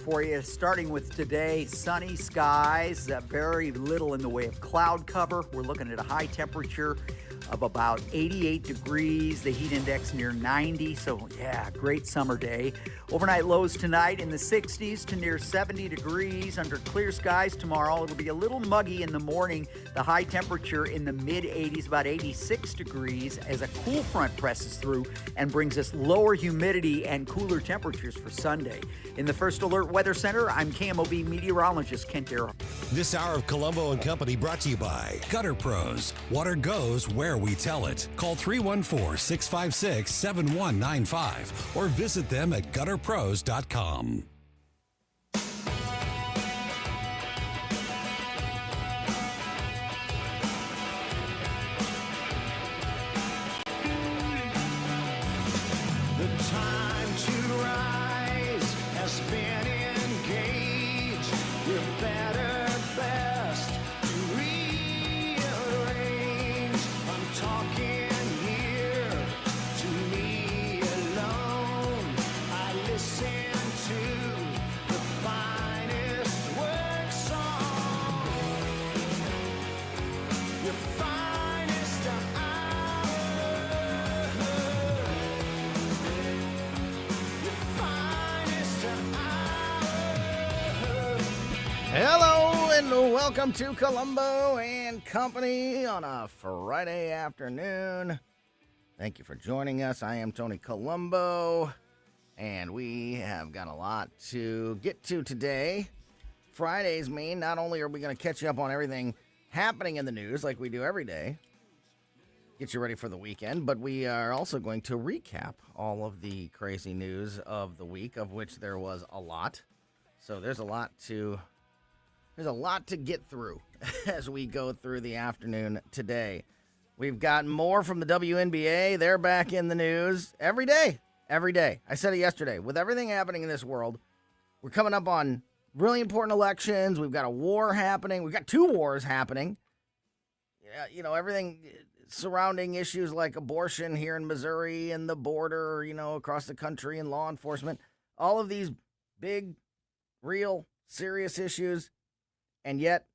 for you. Starting with today, sunny skies, very little in the way of cloud cover. We're looking at a high temperature of about 88 degrees, the heat index near 90, so yeah, great summer day. Overnight lows tonight in the 60s to near 70 degrees under clear skies tomorrow. It'll be a little muggy in the morning. The high temperature in the mid-80s, about 86 degrees, as a cool front presses through and brings us lower humidity and cooler temperatures for Sunday. In the First Alert Weather Center, I'm KMOB meteorologist Kent Darrow. This hour of Colombo and Company brought to you by Gutter Pros. Water goes where we tell it. Call 314-656-7195 or visit them at gutterpros.com. Hello and welcome to Colombo and Company on a Friday afternoon. Thank you for joining us. I am Tony Colombo, and we have got a lot to get to today. Fridays mean not only are we going to catch you up on everything happening in the news like we do every day, get you ready for the weekend, but we are also going to recap all of the crazy news of the week, of which there was a lot. So there's a lot to get through as we go through the afternoon today. We've got more from the WNBA. They're back in the news every day. Every day. I said it yesterday. With everything happening in this world, we're coming up on really important elections. We've got a war happening. We've got two wars happening. You know, everything surrounding issues like abortion here in Missouri and the border, you know, across the country and law enforcement. All of these big, real, serious issues. And yet,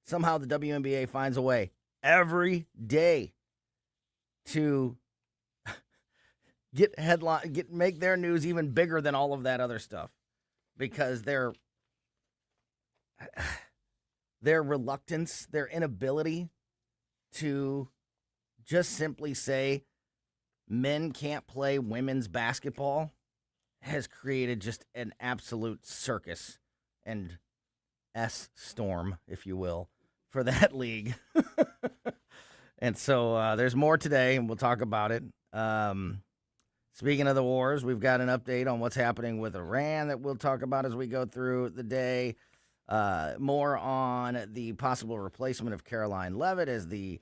somehow the WNBA finds a way every day to make their news even bigger than all of that other stuff, because their reluctance, their inability to just simply say men can't play women's basketball has created just an absolute circus and storm, if you will, for that league. And so there's more today, and we'll talk about it. Speaking of the wars, we've got an update on what's happening with Iran that we'll talk about as we go through the day. More on the possible replacement of Caroline Leavitt as the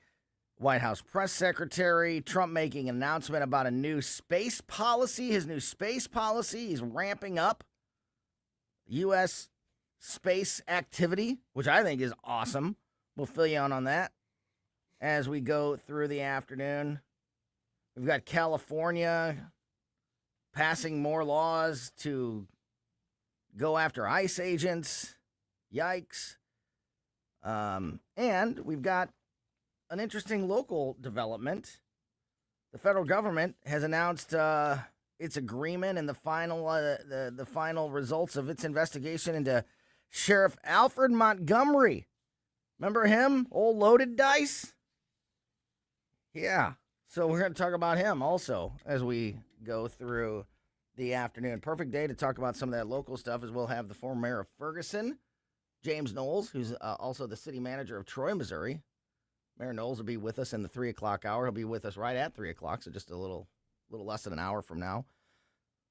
White House press secretary. Trump making an announcement about a new space policy. His new space policy, he's ramping up U.S. space activity, which I think is awesome. We'll fill you in on that as we go through the afternoon. We've got California passing more laws to go after ICE agents. Yikes. And we've got an interesting local development. The federal government has announced its agreement and the final results of its investigation into Sheriff Alfred Montgomery. Remember him? Old Loaded Dice? Yeah. So we're going to talk about him also as we go through the afternoon. Perfect day to talk about some of that local stuff, as we'll have the former mayor of Ferguson, James Knowles, who's also the city manager of Troy, Missouri. Mayor Knowles will be with us in the 3 o'clock hour. He'll be with us right at 3 o'clock, so just a little less than an hour from now.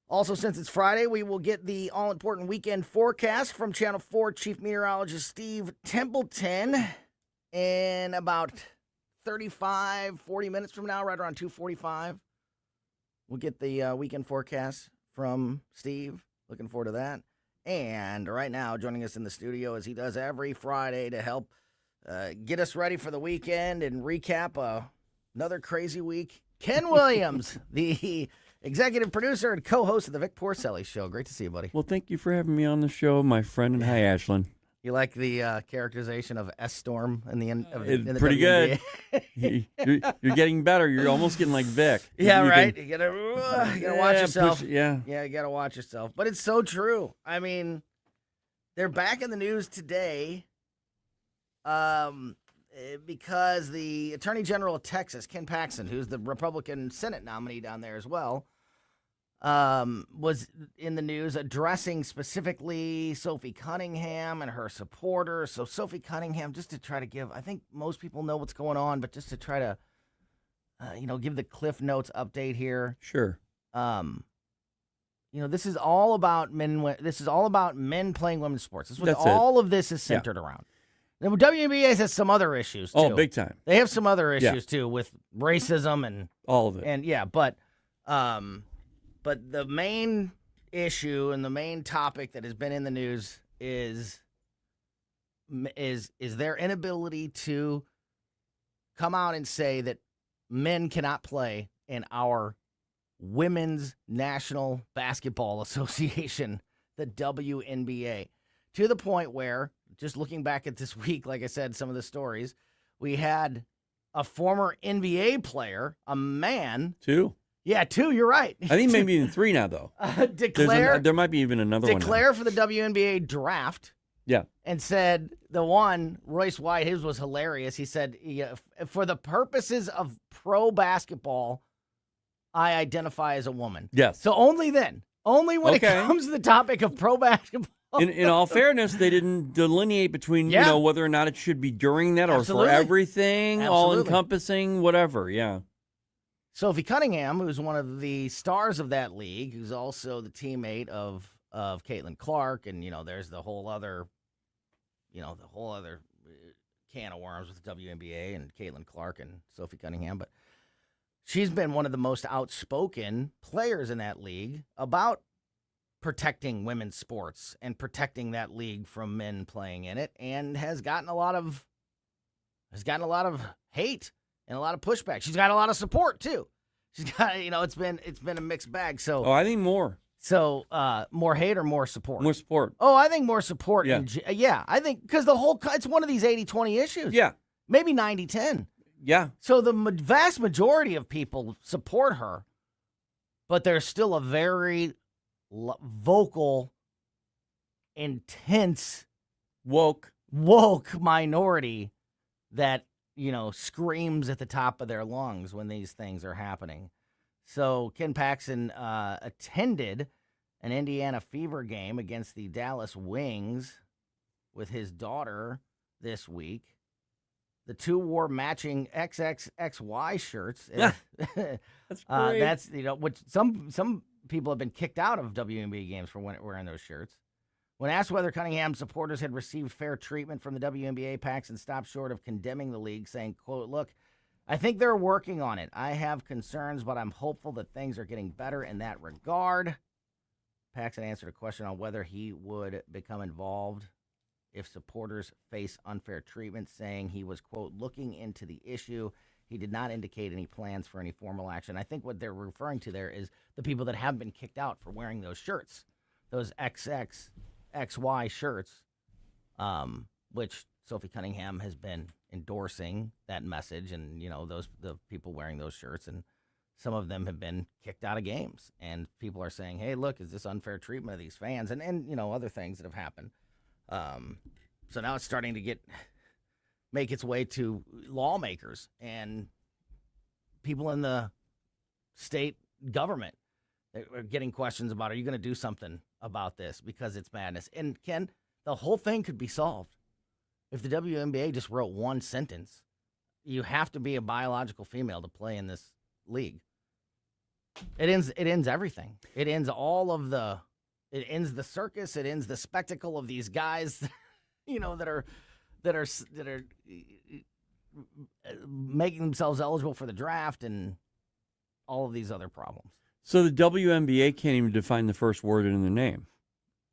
Also, since it's Friday, we will get the all-important weekend forecast from Channel 4 Chief Meteorologist Steve Templeton in about 40 minutes from now, right around 2:45. We'll get the weekend forecast from Steve. Looking forward to that. And right now, joining us in the studio, as he does every Friday, to help get us ready for the weekend and recap another crazy week, Ken Williams, the executive producer and co-host of the Vic Porcelli Show. Great to see you, buddy. Well, thank you for having me on the show, my friend, and hi, Ashlyn. You like the characterization of S Storm in the end of the, It's in the pretty WNBA? good. You're getting better. You're almost getting like Vic. Yeah, You right. can- You gotta watch yourself. Yeah. Yeah, you gotta watch yourself. But it's so true. I mean, they're back in the news today, because the Attorney General of Texas, Ken Paxton, who's the Republican Senate nominee down there as well, was in the news addressing specifically Sophie Cunningham and her supporters. So Sophie Cunningham, just to try to give, I think most people know what's going on, but just to try to, give the Cliff Notes update here. Sure. This is all about men. This is all about men playing women's sports. This is what That's all of this is centered around. The WNBA has some other issues too. Oh, big time. They have some other issues too with racism and all of it. And but the main issue and the main topic that has been in the news is their inability to come out and say that men cannot play in our Women's National Basketball Association, the WNBA, to the point where, just looking back at this week, like I said, some of the stories, we had a former NBA player, a man. Two. Yeah, two, you're right. I think maybe even three now, though. There might be even another one. Declare for the WNBA draft. Yeah. And said, the one, Royce White, his was hilarious. He said, for the purposes of pro basketball, I identify as a woman. Yes. So only then. Only when it comes to the topic of pro basketball. In all fairness, they didn't delineate between, whether or not it should be during that or for everything, all-encompassing, whatever, yeah. Sophie Cunningham, who's one of the stars of that league, who's also the teammate of Caitlin Clark, and, there's the whole other can of worms with the WNBA and Caitlin Clark and Sophie Cunningham, but she's been one of the most outspoken players in that league about protecting women's sports and protecting that league from men playing in it, and has gotten a lot of hate and a lot of pushback. She's got a lot of support too. She's got, it's been a mixed bag. So I think more. So more hate or more support? More support. Oh, I think more support. Yeah. I think because it's one of these 80-20 issues. Yeah. Maybe 90-10. Yeah. So the vast majority of people support her, but there's still a very vocal, intense, woke minority that, screams at the top of their lungs when these things are happening. So Ken Paxton attended an Indiana Fever game against the Dallas Wings with his daughter this week. The two wore matching XXXY shirts. That's great. That's which some people have been kicked out of WNBA games for wearing those shirts. When asked whether Cunningham's supporters had received fair treatment from the WNBA, Paxton stopped short of condemning the league, saying, quote, "Look, I think they're working on it. I have concerns, but I'm hopeful that things are getting better in that regard." Paxton answered a question on whether he would become involved if supporters face unfair treatment, saying he was, quote, "looking into the issue." He did not indicate any plans for any formal action. I think what they're referring to there is the people that have been kicked out for wearing those shirts, those XXXY shirts, which Sophie Cunningham has been endorsing that message, and the people wearing those shirts, and some of them have been kicked out of games, and people are saying, "Hey, look, is this unfair treatment of these fans?" and other things that have happened. So now it's starting to make its way to lawmakers and people in the state government that are getting questions about, are you going to do something about this because it's madness? And Ken, the whole thing could be solved if the WNBA just wrote one sentence: you have to be a biological female to play in this league. It ends everything. It ends it ends the circus. It ends the spectacle of these guys, that are making themselves eligible for the draft and all of these other problems. So the WNBA can't even define the first word in the name.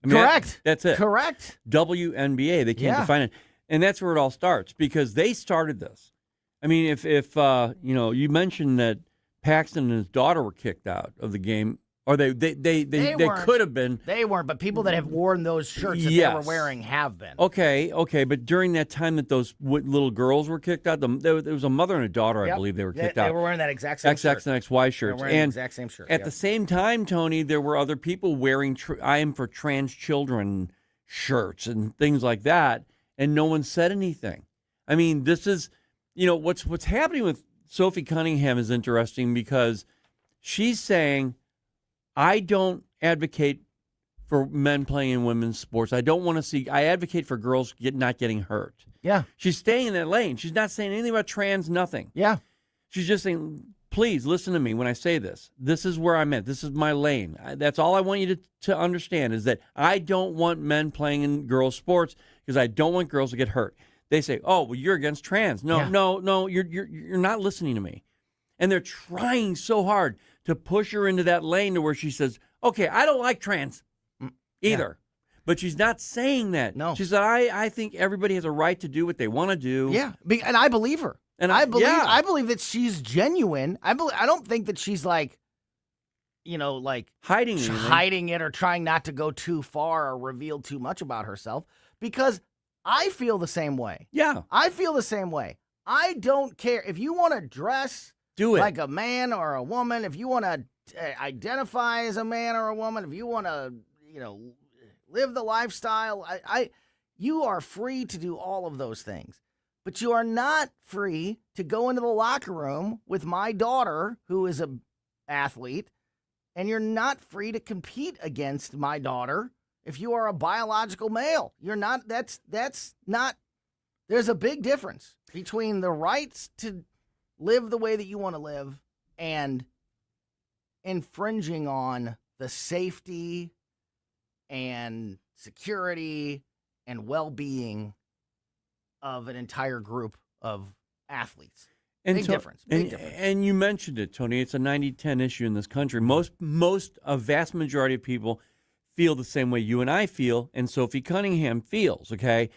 Correct. That's it. Correct. WNBA, they can't define it. And that's where it all starts, because they started this. I mean, if you mentioned that Paxton and his daughter were kicked out of the game. Or they could have been. They weren't, but people that have worn those shirts that they were wearing have been. Okay, but during that time that those little girls were kicked out, there was a mother and a daughter, I believe, they were kicked out. They were wearing that exact same XX and XY shirts. They were wearing the exact same shirt. At the same time, Tony, there were other people wearing I Am for Trans Children shirts and things like that, and no one said anything. I mean, this is, what's happening with Sophie Cunningham is interesting because she's saying, I don't advocate for men playing in women's sports. I don't want to see. I advocate for girls not getting hurt. Yeah. She's staying in that lane. She's not saying anything about trans, nothing. Yeah. She's just saying, please listen to me when I say this. This is where I'm at. This is my lane. That's all I want you to understand is that I don't want men playing in girls' sports because I don't want girls to get hurt. They say, oh, well, you're against trans. No, you're not listening to me. And they're trying so hard to push her into that lane to where she says, okay, I don't like trans either. Yeah. But she's not saying that. No. She said, I think everybody has a right to do what they want to do. Yeah, and I believe her. And I believe that she's genuine. I don't think that she's like hiding it or trying not to go too far or reveal too much about herself because I feel the same way. Yeah. I feel the same way. I don't care if you want to dress do it like a man or a woman, if you want to identify as a man or a woman, if you want to, live the lifestyle, you are free to do all of those things. But you are not free to go into the locker room with my daughter, who is an athlete, and you're not free to compete against my daughter if you are a biological male. You're not. That's not. There's a big difference between the rights to live the way that you want to live and infringing on the safety and security and well-being of an entire group of athletes. Big difference. And you mentioned it, Tony. It's a 90-10 issue in this country. A vast majority of people feel the same way you and I feel, and Sophie Cunningham feels, okay?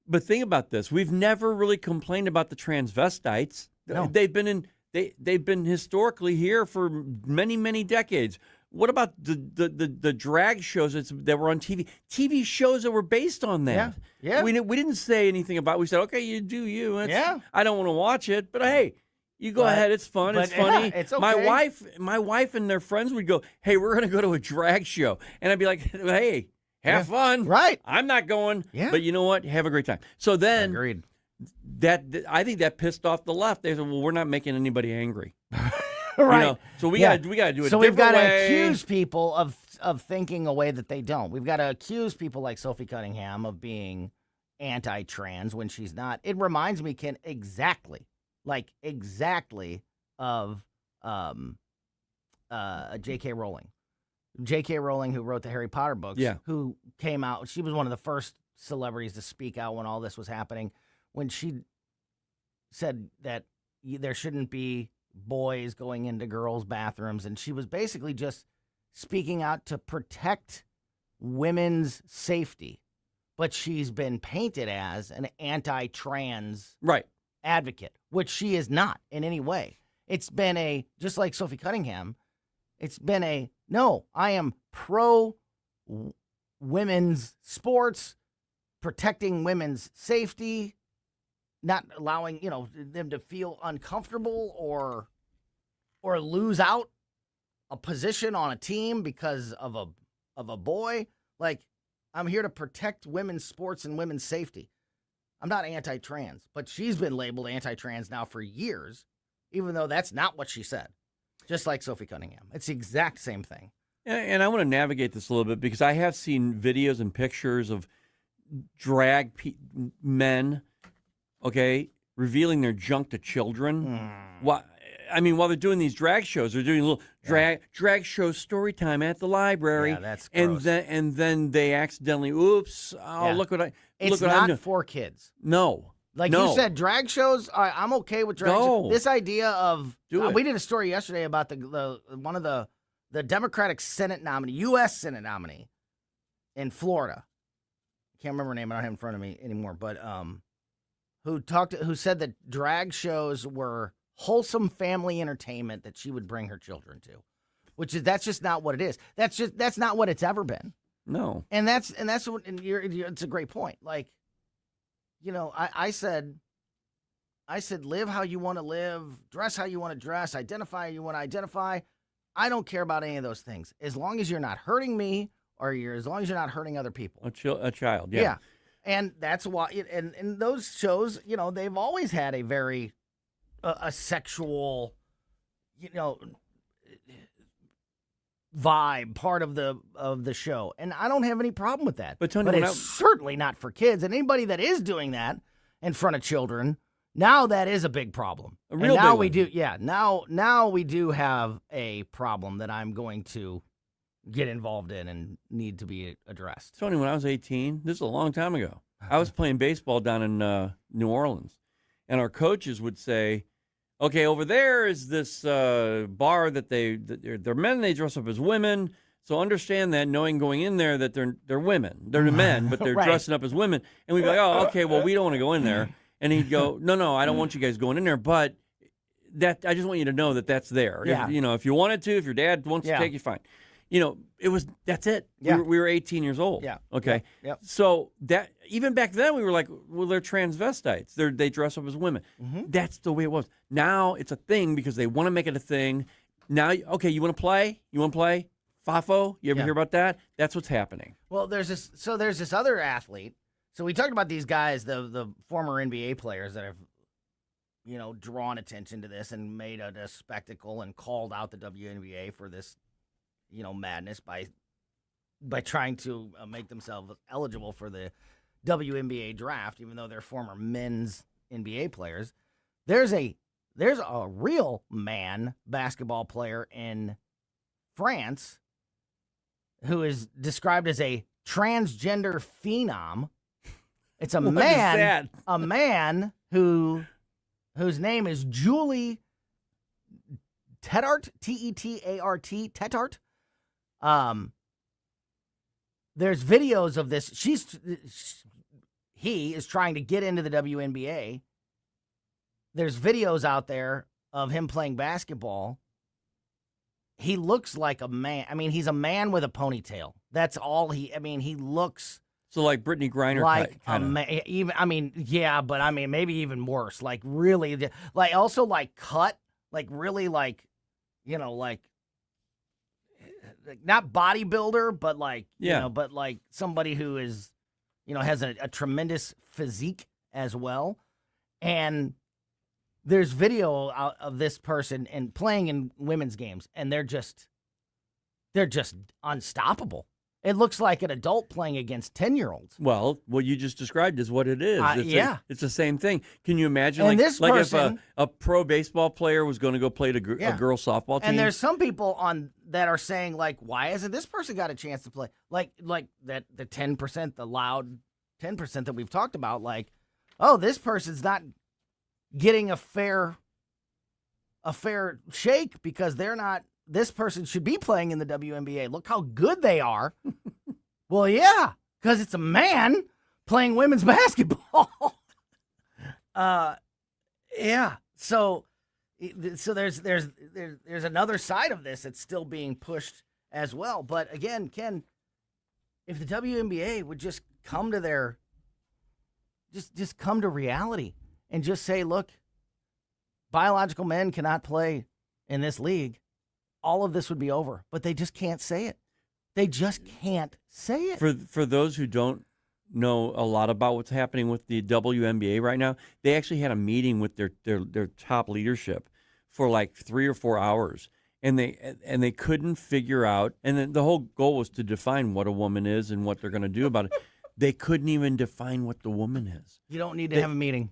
But think about this. We've never really complained about the transvestites. No. They've been historically here for many, many decades. What about the drag shows that were on TV? TV shows that were based on that. Yeah. We didn't say anything about it. We said, okay, you do you. I don't want to watch it, but hey, you go ahead. It's fun. It's funny. It's okay. My wife and their friends would go, hey, we're going to go to a drag show. And I'd be like, hey, have fun. Right. I'm not going. Yeah. But you know what? Have a great time. So then agreed. I think that pissed off the left. They said, well, we're not making anybody angry. Right. So we got to do it a different way. So we've got to accuse people of thinking a way that they don't. We've got to accuse people like Sophie Cunningham of being anti-trans when she's not. It reminds me, Ken, exactly of J.K. Rowling. J.K. Rowling, who wrote the Harry Potter books, who came out. She was one of the first celebrities to speak out when all this was happening, when she said that there shouldn't be boys going into girls' bathrooms. And she was basically just speaking out to protect women's safety. But she's been painted as an anti-trans advocate, which she is not in any way. It's been just like Sophie Cunningham, it's been no, I am pro women's sports, protecting women's safety, not allowing, them to feel uncomfortable or lose out a position on a team because of a boy. Like, I'm here to protect women's sports and women's safety. I'm not anti-trans, but she's been labeled anti-trans now for years, even though that's not what she said. Just like Sophie Cunningham. It's the exact same thing. And I want to navigate this a little bit because I have seen videos and pictures of drag men, revealing their junk to children. While they're doing these drag shows, they're doing a little drag show story time at the library. Yeah, that's gross. And then they accidentally, oops, look what It's look what not I'm doing. for kids. No. You said, drag shows. All right, I'm okay with drag shows. This idea of we did a story yesterday about the one of the Democratic Senate nominee, U.S. Senate nominee in Florida. I can't remember her name. I don't have it in front of me anymore. But who said that drag shows were wholesome family entertainment that she would bring her children to, that's just not what it is. That's not what it's ever been. No. And that's what, and it's a great point. Like, I said, live how you want to live, dress how you want to dress, identify how you want to identify. I don't care about any of those things as long as you're not hurting me as long as you're not hurting other people. A child, yeah. Yeah. And that's why, and those shows, they've always had a very, a sexual, vibe part of the show. And I don't have any problem with that. But Tony, it's certainly not for kids. And anybody that is doing that in front of children, now that is a big problem. Now we do have a problem that I'm going to get involved in and need to be addressed. Tony, when I was 18, this is a long time ago, I was playing baseball down in New Orleans, and our coaches would say, okay, over there is this bar that they're men, they dress up as women. So understand that, knowing going in there that they're women. They're the men, but they're Right. dressing up as women. And we'd be like, oh, okay, well, we don't want to go in there. And he'd go, no, I don't want you guys going in there, but I just want you to know that that's there. Yeah. If you wanted to, if your dad wants to take you, fine. That's it. Yeah. We were 18 years old. Yeah. Okay. Yep. So that even back then we were like, well, they're transvestites. They dress up as women. Mm-hmm. That's the way it was. Now it's a thing because they want to make it a thing. Now, okay, you want to play? You want to play? Fafo? You ever hear about that? That's what's happening. Well, there's this other athlete. So we talked about these guys, the former NBA players that have, drawn attention to this and made it a spectacle and called out the WNBA for this, madness by trying to make themselves eligible for the WNBA draft, even though they're former men's NBA players. There's a real man basketball player in France who is described as a transgender phenom. It's a man whose name is Julie Tetart, Tetart, Tetart. There's videos of this. He is trying to get into the WNBA. There's videos out there of him playing basketball. He looks like a man. I mean, he's a man with a ponytail. That's all he looks So like Brittany Griner, like kind of. maybe even worse. Like really, like also like cut, like really like, like not bodybuilder, but like, but like somebody who is, has a tremendous physique as well. And there's video of this person and playing in women's games, and they're just unstoppable. It looks like an adult playing against 10-year-olds. Well, what you just described is what it is. It's the same thing. Can you imagine, And if a pro baseball player was going to go play a girls softball team? And there's some people that are saying, like, why hasn't this person got a chance to play? Like that the 10%, the loud 10% that we've talked about, like, oh, this person's not getting a fair shake because they're not. This person should be playing in the WNBA. Look how good they are. Well, yeah, because it's a man playing women's basketball. Yeah. So there's another side of this that's still being pushed as well. But again, Ken, if the WNBA would just come to just come to reality and just say, look, biological men cannot play in this league, all of this would be over. But they just can't say it. They just can't say it. For those who don't know a lot about what's happening with the WNBA right now, they actually had a meeting with their top leadership for like 3 or 4 hours, and they couldn't figure out. And then the whole goal was to define what a woman is and what they're going to do about it. They couldn't even define what the woman is. You don't need to have a meeting.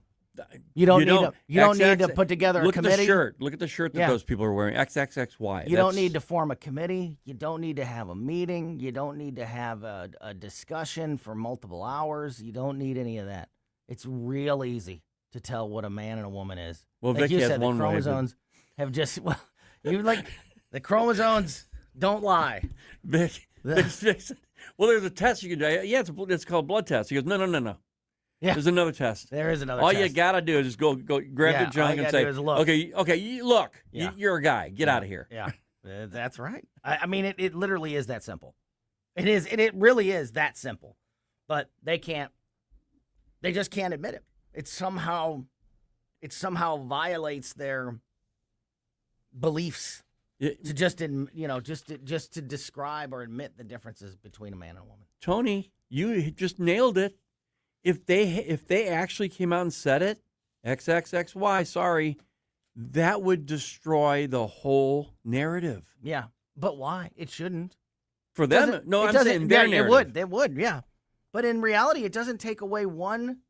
You don't need to put together a committee. Look at the shirt. Look at the shirt that those people are wearing. XXXY. You don't need to form a committee. You don't need to have a meeting. You don't need to have a discussion for multiple hours. You don't need any of that. It's real easy to tell what a man and a woman is. Well, like Vicky you has said, one the chromosomes have just the chromosomes don't lie. Vic, well, there's a test you can do. Yeah, it's called blood test. He goes, no. Yeah. There's another test. There is another All test. you got to do is just go grab Yeah, the junk all you and gotta say, do is look. okay, look, Yeah. you're a guy. Get out of here. Yeah, that's right. I mean, it literally is that simple. It is, and it really is that simple. But they just can't admit it. It somehow violates their beliefs to just to describe or admit the differences between a man and a woman. Tony, you just nailed it. If they actually came out and said it, XXXY, sorry, that would destroy the whole narrative. Yeah, but why? It shouldn't. For them, no, I'm saying their narrative. It would, yeah. But in reality, it doesn't take away one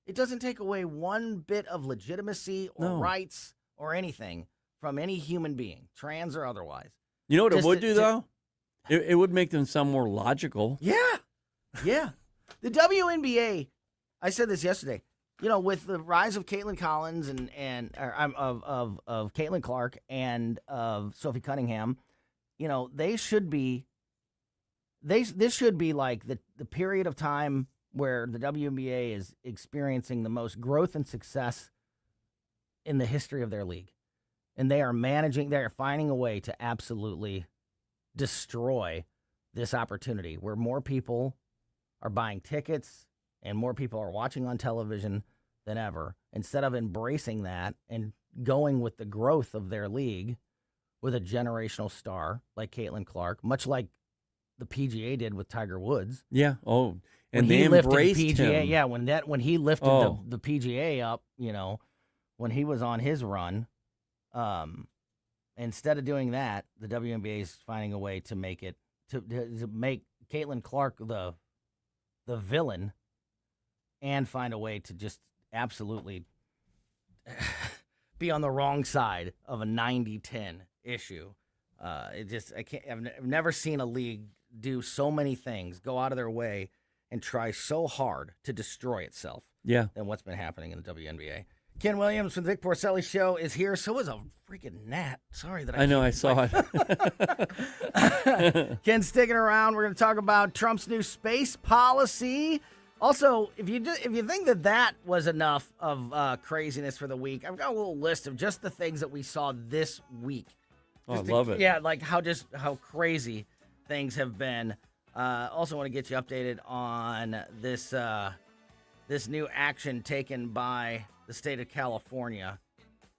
bit of legitimacy or rights or anything from any human being, trans or otherwise. You know what it would do, though? It would make them sound more logical. Yeah. Yeah. The WNBA, I said this yesterday, with the rise of Caitlin Collins of Caitlin Clark and of Sophie Cunningham, this should be like the period of time where the WNBA is experiencing the most growth and success in the history of their league. And they are finding a way to absolutely destroy this opportunity where more people are buying tickets and more people are watching on television than ever. Instead of embracing that and going with the growth of their league with a generational star like Caitlin Clark, much like the PGA did with Tiger Woods. Yeah. Oh, and they embraced PGA, him. Yeah, when he lifted the PGA up, when he was on his run, instead of doing that, the WNBA is finding a way to make it to make Caitlin Clark the villain, and find a way to just absolutely be on the wrong side of a 90-10 issue. I've never seen a league do so many things, go out of their way, and try so hard to destroy itself. Yeah. Than what's been happening in the WNBA. Ken Williams from the Vic Porcelli Show is here. So is a freaking gnat. Sorry that I know, I saw it. Ken's sticking around. We're going to talk about Trump's new space policy. Also, if you think that was enough of craziness for the week, I've got a little list of just the things that we saw this week. I love it. Yeah, like how crazy things have been. Also want to get you updated on this new action taken by the state of California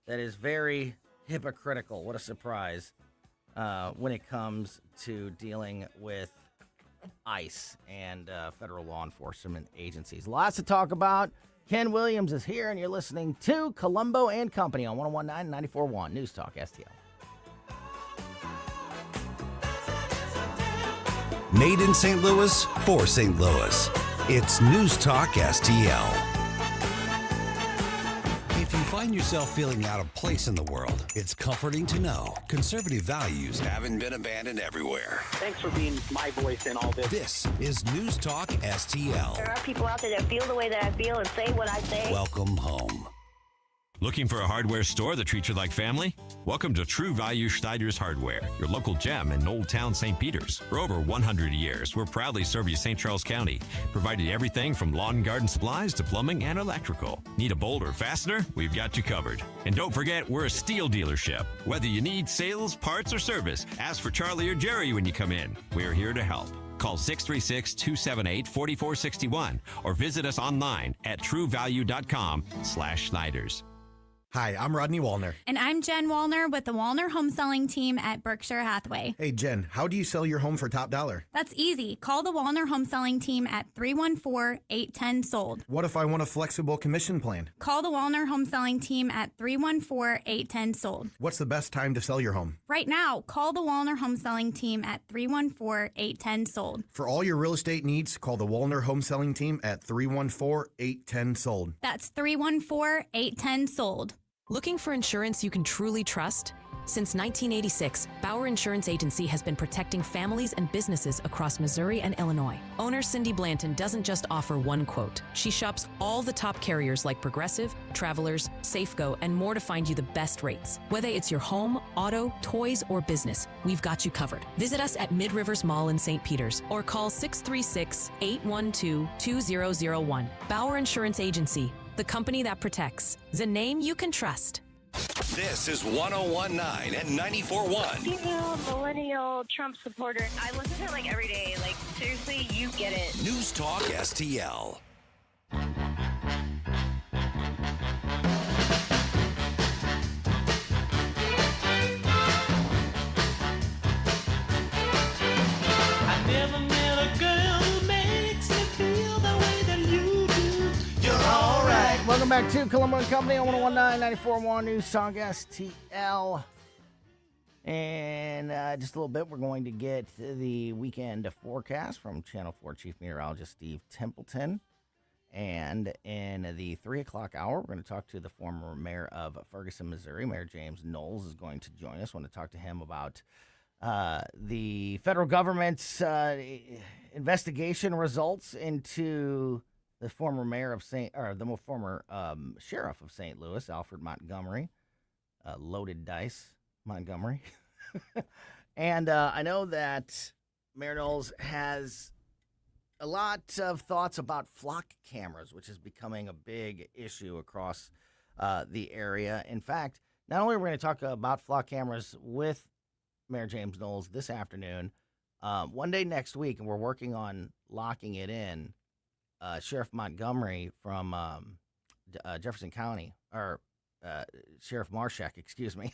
that is very hypocritical. What a surprise when it comes to dealing with ICE and federal law enforcement agencies. Lots to talk about. Ken Williams is here, and you're listening to Colombo and Company on 101.9 and 94.1 News Talk STL. Made in St. Louis for St. Louis. It's News Talk STL. If you find yourself feeling out of place in the world, it's comforting to know conservative values haven't been abandoned everywhere. Thanks for being my voice in all this. This is News Talk STL. There are people out there that feel the way that I feel and say what I say. Welcome home. Looking for a hardware store that treats you like family? Welcome to True Value Schneider's Hardware, your local gem in Old Town St. Peters. For over 100 years, we're proudly serving St. Charles County, providing everything from lawn and garden supplies to plumbing and electrical. Need a bolt or fastener? We've got you covered. And don't forget, we're a steel dealership. Whether you need sales, parts, or service, ask for Charlie or Jerry when you come in. We're here to help. Call 636-278-4461 or visit us online at truevalue.com/Schneiders. Hi, I'm Rodney Wallner. And I'm Jen Wallner with the Wallner Home Selling Team at Berkshire Hathaway. Hey, Jen, how do you sell your home for top dollar? That's easy. Call the Wallner Home Selling Team at 314-810-SOLD. What if I want a flexible commission plan? Call the Wallner Home Selling Team at 314-810-SOLD. What's the best time to sell your home? Right now, call the Wallner Home Selling Team at 314-810-SOLD. For all your real estate needs, call the Wallner Home Selling Team at 314-810-SOLD. That's 314-810-SOLD. Looking for insurance you can truly trust? Since 1986, Bauer Insurance Agency has been protecting families and businesses across Missouri and Illinois. Owner Cindy Blanton doesn't just offer one quote. She shops all the top carriers like Progressive, Travelers, Safeco, and more to find you the best rates. Whether it's your home, auto, toys, or business, we've got you covered. Visit us at Mid-Rivers Mall in St. Peters or call 636-812-2001. Bauer Insurance Agency, the company that protects. The name you can trust. This is 1019 and 94.1. Female millennial Trump supporter. I listen to it like every day. Like, seriously, you get it. News Talk STL. I never met a girl who makes me feel the way that you do. You're all right. Welcome back to Colombo Company on 1019 94.1 News Talk STL. And just a little bit, we're going to get the weekend forecast from Channel 4 Chief Meteorologist Steve Templeton. And in the 3 o'clock hour, we're going to talk to the former mayor of Ferguson, Missouri. Mayor James Knowles is going to join us. I want to talk to him about the federal government's investigation results into the former mayor of the former sheriff of St. Louis, Alfred Montgomery, loaded dice Montgomery. And I know that Mayor Knowles has a lot of thoughts about flock cameras, which is becoming a big issue across the area. In fact, not only are we going to talk about flock cameras with Mayor James Knowles this afternoon, one day next week, and we're working on locking it in, Sheriff Montgomery from Jefferson County, or Sheriff Marshak, excuse me.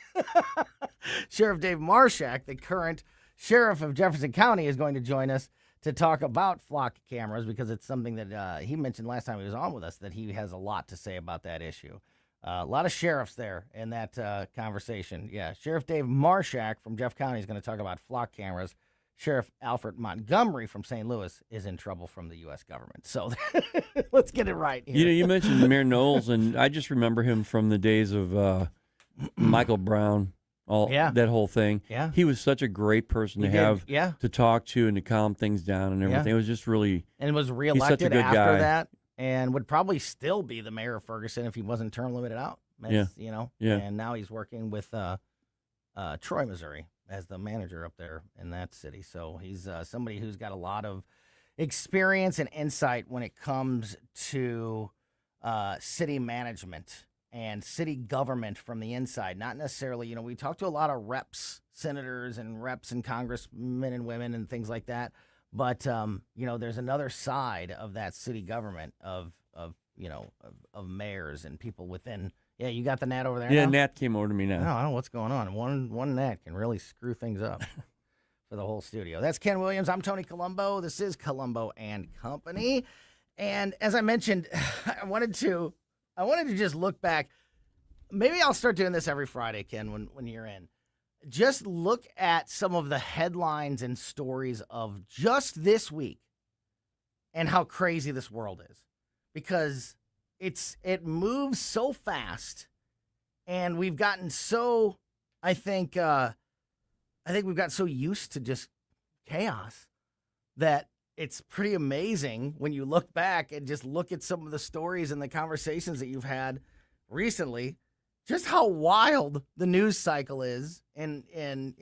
Sheriff Dave Marshak, the current sheriff of Jefferson County, is going to join us to talk about flock cameras because it's something that he mentioned last time he was on with us, that he has a lot to say about that issue. A lot of sheriffs there in that conversation. Yeah, Sheriff Dave Marshak from Jeff County is going to talk about flock cameras. Sheriff Alfred Montgomery from St. Louis is in trouble from the U.S. government. So let's get it right here. You know, you mentioned Mayor Knowles, and I just remember him from the days of Michael Brown, that whole thing. Yeah. He was such a great person to have to talk to and to calm things down and everything. It was just really... And was reelected after that and would probably still be the mayor of Ferguson if he wasn't term limited out. You know? Yeah. And now he's working with Troy, Missouri, as the manager up there in that city. So he's somebody who's got a lot of experience and insight when it comes to city management and city government from the inside. Not necessarily, we talk to a lot of reps, senators and reps and congressmen and women and things like that. But, there's another side of that city government of mayors and people within. Yeah, you got the gnat over there Yeah, now? Nat came over to me now. I don't know what's going on. One gnat can really screw things up for the whole studio. That's Ken Williams. I'm Tony Colombo. This is Colombo and Company. And as I mentioned, I wanted to just look back. Maybe I'll start doing this every Friday, Ken, when you're in. Just look at some of the headlines and stories of just this week and how crazy this world is. Because it moves so fast, and we've gotten so, I think we've got so used to just chaos that it's pretty amazing when you look back and just look at some of the stories and the conversations that you've had recently, just how wild the news cycle is and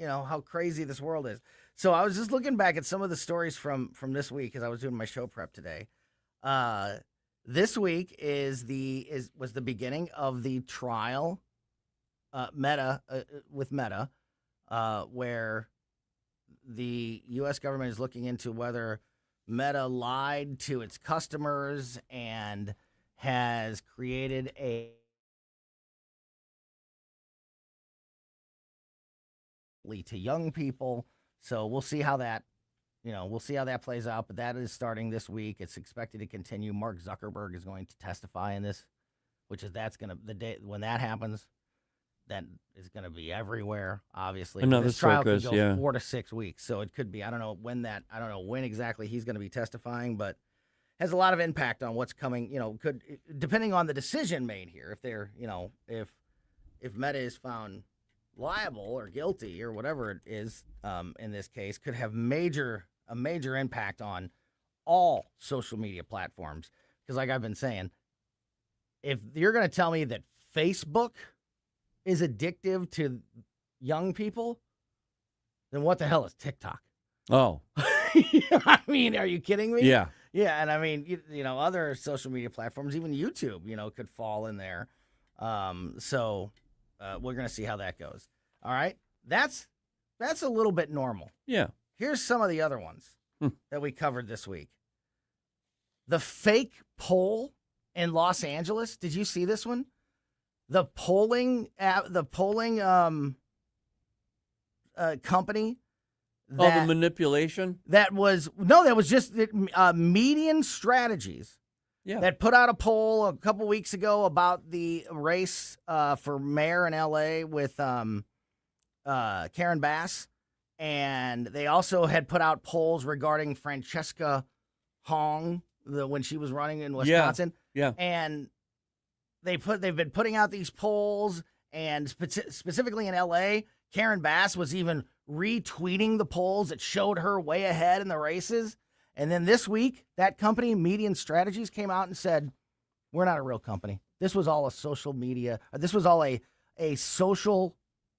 how crazy this world is. So I was just looking back at some of the stories from this week as I was doing my show prep today. This week was the beginning of the trial with Meta, where the U.S. government is looking into whether Meta lied to its customers and has created to young people. So we'll see how that plays out, but that is starting this week. It's expected to continue. Mark Zuckerberg is going to testify in this, the day when that happens, that is going to be everywhere, obviously. Another this trial could circus, go 4 to 6 weeks. So it could be, I don't know when exactly he's going to be testifying, but has a lot of impact on what's coming, depending on the decision made here. If they're, if Meta is found liable or guilty or whatever it is in this case could have a major impact on all social media platforms. Because like I've been saying, if you're going to tell me that Facebook is addictive to young people, then what the hell is TikTok? Oh. I mean, are you kidding me? Yeah. Yeah, and I mean, you know, other social media platforms, even YouTube, you know, could fall in there. So we're going to see how that goes. All right? That's a little bit normal. Yeah. Here's some of the other ones that we covered this week. The fake poll in Los Angeles. Did you see this one? The polling company. The manipulation? That was just Median Strategies. Yeah. That put out a poll a couple weeks ago about the race for mayor in L.A. with Karen Bass. And they also had put out polls regarding Francesca Hong when she was running in Wisconsin. Yeah. And they've been putting out these polls, and specifically in L.A., Karen Bass was even retweeting the polls that showed her way ahead in the races. And then this week, that company, Median Strategies, came out and said, we're not a real company. This was all a social media. This was all a social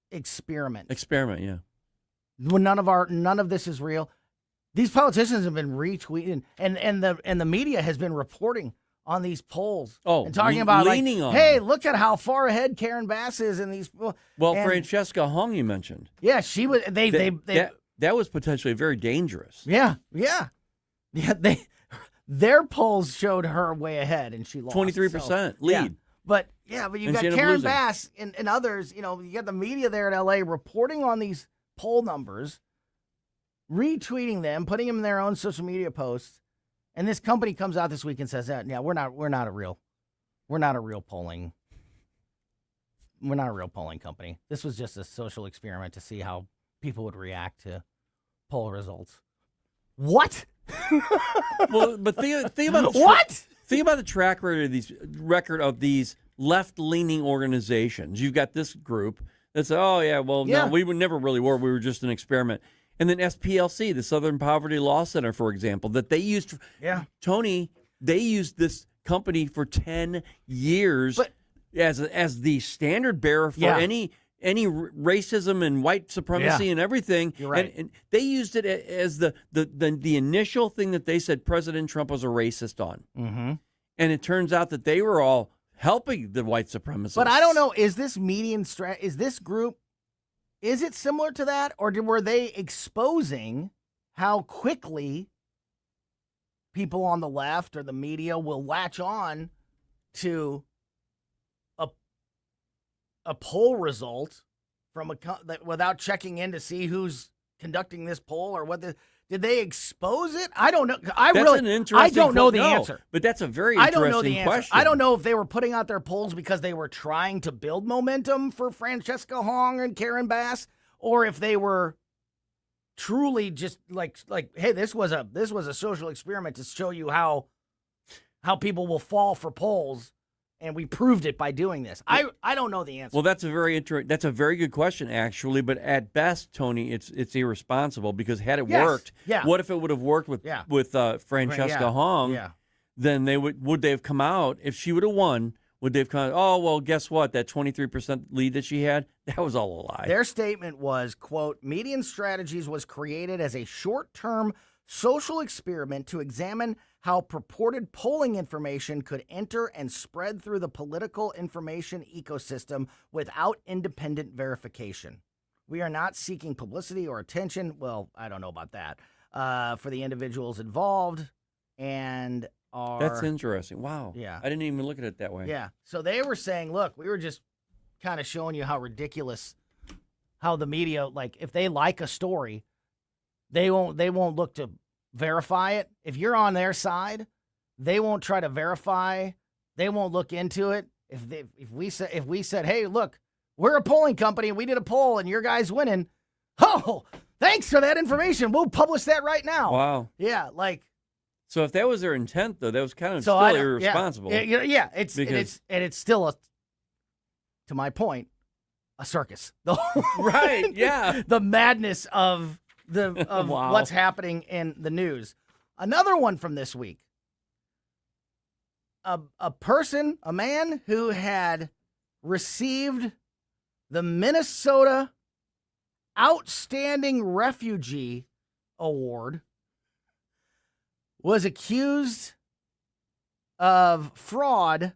experiment. Experiment, yeah. When none of this is real. These politicians have been retweeting, and the media has been reporting on these polls. Oh, and talking about leaning on hey, them. Look at how far ahead Karen Bass is in these. Well, Francesca Hong, you mentioned. Yeah, she was. That was potentially very dangerous. Yeah. Their polls showed her way ahead, and she lost 23% lead. Yeah, but you got Karen Bass and others. You know, you got the media there in L.A. reporting on these poll numbers, retweeting them, putting them in their own social media posts, and this company comes out this week and says that we're not a real polling company. This was just a social experiment to see how people would react to poll results. What? Well, but think about think about the track record of these left-leaning organizations. You've got this group that's no, we would never really were. We were just an experiment. And then SPLC, the Southern Poverty Law Center, for example, that they used. Tony, they used this company for 10 years as the standard bearer for any racism and white supremacy and everything. You're right. And they used it as the initial thing that they said President Trump was a racist on. Mm-hmm. And it turns out that they were all helping the white supremacists. But I don't know. Is this is this group, is it similar to that? Or were they exposing how quickly people on the left or the media will latch on to a poll result from without checking in to see who's conducting this poll or what did they expose it? I don't know. I don't know the answer. But that's a very interesting question. I don't know if they were putting out their polls because they were trying to build momentum for Francesca Hong and Karen Bass, or if they were truly just like, hey, this was a social experiment to show you how people will fall for polls. And we proved it by doing this. I don't know the answer. Well, that's a very good question, actually. But at best, Tony, it's irresponsible because had it worked, what if it would have worked with Francesca Hong? Yeah. Then would they have come out if she would have won? Would they have come out? Oh, well, guess what? That 23% lead that she had, that was all a lie. Their statement was, quote, Median Strategies was created as a short-term social experiment to examine how purported polling information could enter and spread through the political information ecosystem without independent verification. We are not seeking publicity or attention. Well, I don't know about that. For the individuals involved and are... That's interesting. Wow. Yeah. I didn't even look at it that way. Yeah. So they were saying, look, we were just kind of showing you how ridiculous, how the media, like, if they like a story, they won't look to verify it. If you're on their side, they won't try to verify. They won't look into it. If we said, hey, look, we're a polling company and we did a poll and your guy's winning. Oh, thanks for that information. We'll publish that right now. Wow. Yeah, like. So if that was their intent, though, that was kind of still irresponsible. Yeah, it's still to my point, a circus. The whole Right, yeah. the madness of Wow. what's happening in the news. Another one from this week. A man who had received the Minnesota Outstanding Refugee Award was accused of fraud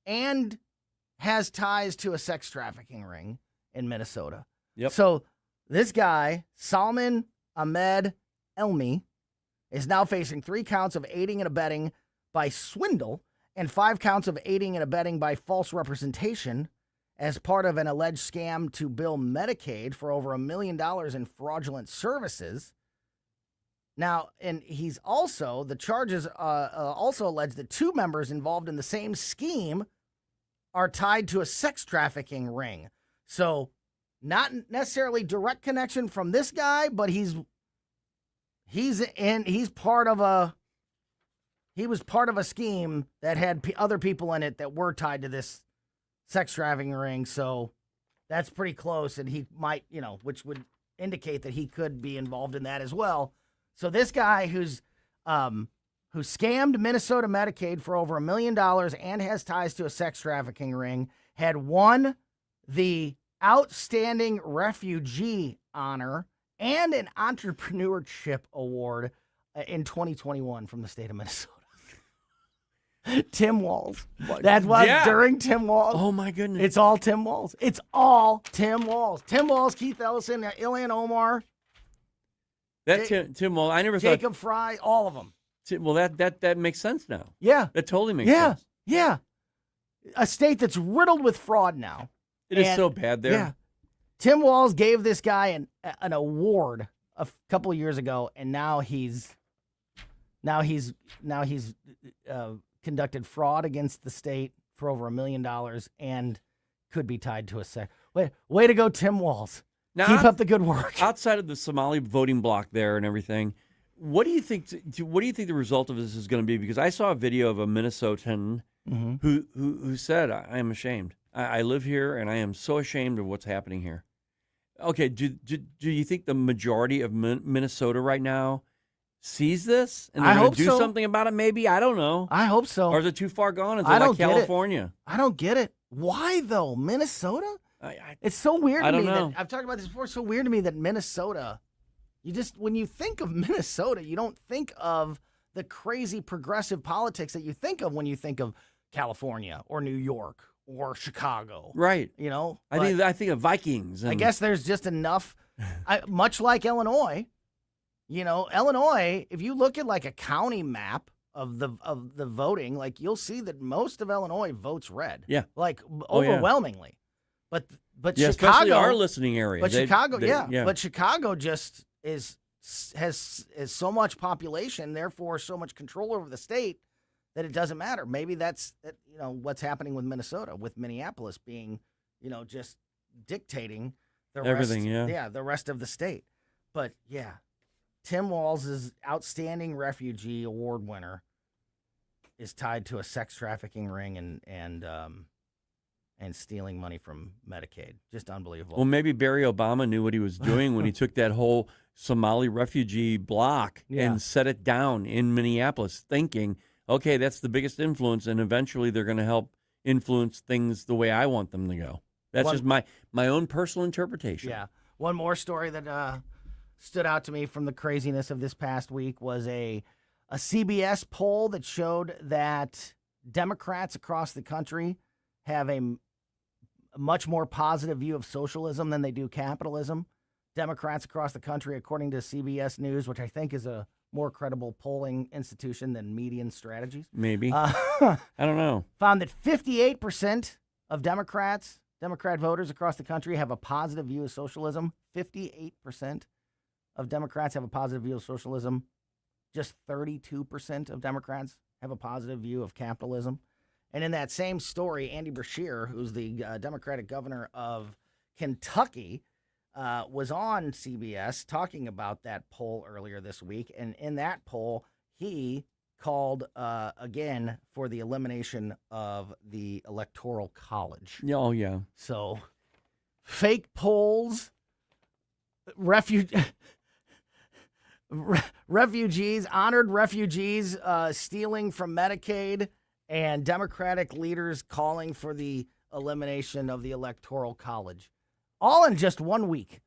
and has ties to a sex trafficking ring in Minnesota. Yep. So this guy, Salman Ahmed Elmi, is now facing 3 counts of aiding and abetting by swindle and 5 counts of aiding and abetting by false representation as part of an alleged scam to bill Medicaid for over $1 million in fraudulent services. Now, and he's also, the charges also allege that 2 members involved in the same scheme are tied to a sex trafficking ring. So not necessarily direct connection from this guy, but he was part of a scheme that had other people in it that were tied to this sex trafficking ring. So that's pretty close, and he might, which would indicate that he could be involved in that as well. So this guy who scammed Minnesota Medicaid for over $1 million and has ties to a sex trafficking ring had won the Outstanding Refugee honor and an entrepreneurship award in 2021 from the state of Minnesota. Tim Walz. That was during Tim Walz. Oh, my goodness. It's all Tim Walz. It's all Tim Walz. Tim Walz, Keith Ellison, Ilhan Omar. Tim Walz, I never Jacob Fry, all of them. Well, that makes sense now. Yeah. That totally makes sense. Yeah. A state that's riddled with fraud now. It is so bad there. Yeah. Tim Walz gave this guy an award a couple of years ago, and now he's conducted fraud against the state for over $1 million and could be tied to a sex. Way to go, Tim Walz. Now, keep up the good work. Outside of the Somali voting bloc there and everything, what do you think? What do you think the result of this is going to be? Because I saw a video of a Minnesotan who said, "I am ashamed. I live here, and I am so ashamed of what's happening here." Okay, do you think the majority of Minnesota right now sees this and they're going to do something about it? Maybe, I don't know. I hope so. Or is it too far gone? Is it like California? I don't get it. Why though, Minnesota? It's so weird to me that I've talked about this before. It's so weird to me that Minnesota. When you think of Minnesota, you don't think of the crazy progressive politics that you think of when you think of California or New York or Chicago. Right. I think of Vikings. I guess there's just enough, much like Illinois. Illinois, if you look at like a county map of the voting, like you'll see that most of Illinois votes red. Yeah. Like overwhelmingly. But yeah, Chicago, especially our listening area. But but Chicago just has so much population, therefore so much control over the state that it doesn't matter. Maybe that's what's happening with Minnesota, with Minneapolis being, just dictating everything. The rest of the state. But yeah, Tim Walz's Outstanding Refugee Award winner is tied to a sex trafficking ring and stealing money from Medicaid. Just unbelievable. Well, maybe Barry Obama knew what he was doing when he took that whole Somali refugee block and set it down in Minneapolis, thinking, okay, that's the biggest influence, and eventually they're going to help influence things the way I want them to go. That's just my own personal interpretation. Yeah. One more story that stood out to me from the craziness of this past week was a CBS poll that showed that Democrats across the country have a much more positive view of socialism than they do capitalism. Democrats across the country, according to CBS News, which I think is a more credible polling institution than Median Strategies. Maybe. I don't know. Found that 58% of Democrat voters across the country have a positive view of socialism. 58% of Democrats have a positive view of socialism. Just 32% of Democrats have a positive view of capitalism. And in that same story, Andy Beshear, who's the Democratic governor of Kentucky, was on CBS talking about that poll earlier this week. And in that poll, he called, again, for the elimination of the Electoral College. Oh, yeah. So fake polls, refugees, honored refugees stealing from Medicaid, and Democratic leaders calling for the elimination of the Electoral College. All in just 1 week.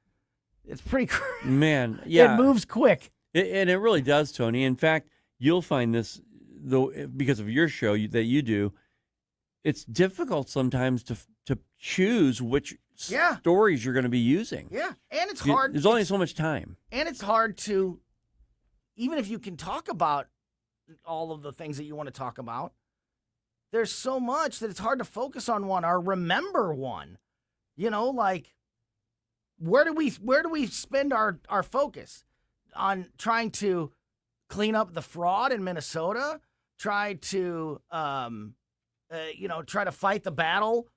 It's pretty crazy. Man, yeah. It moves quick. And it really does, Tony. In fact, you'll find this, though, because of your show that you do, it's difficult sometimes to choose which stories you're going to be using. Yeah, and it's hard. There's only so much time. And it's hard to, even if you can talk about all of the things that you want to talk about, there's so much that it's hard to focus on one or remember one. You know, like, where do we spend our focus? On trying to clean up the fraud in Minnesota, try to fight the battle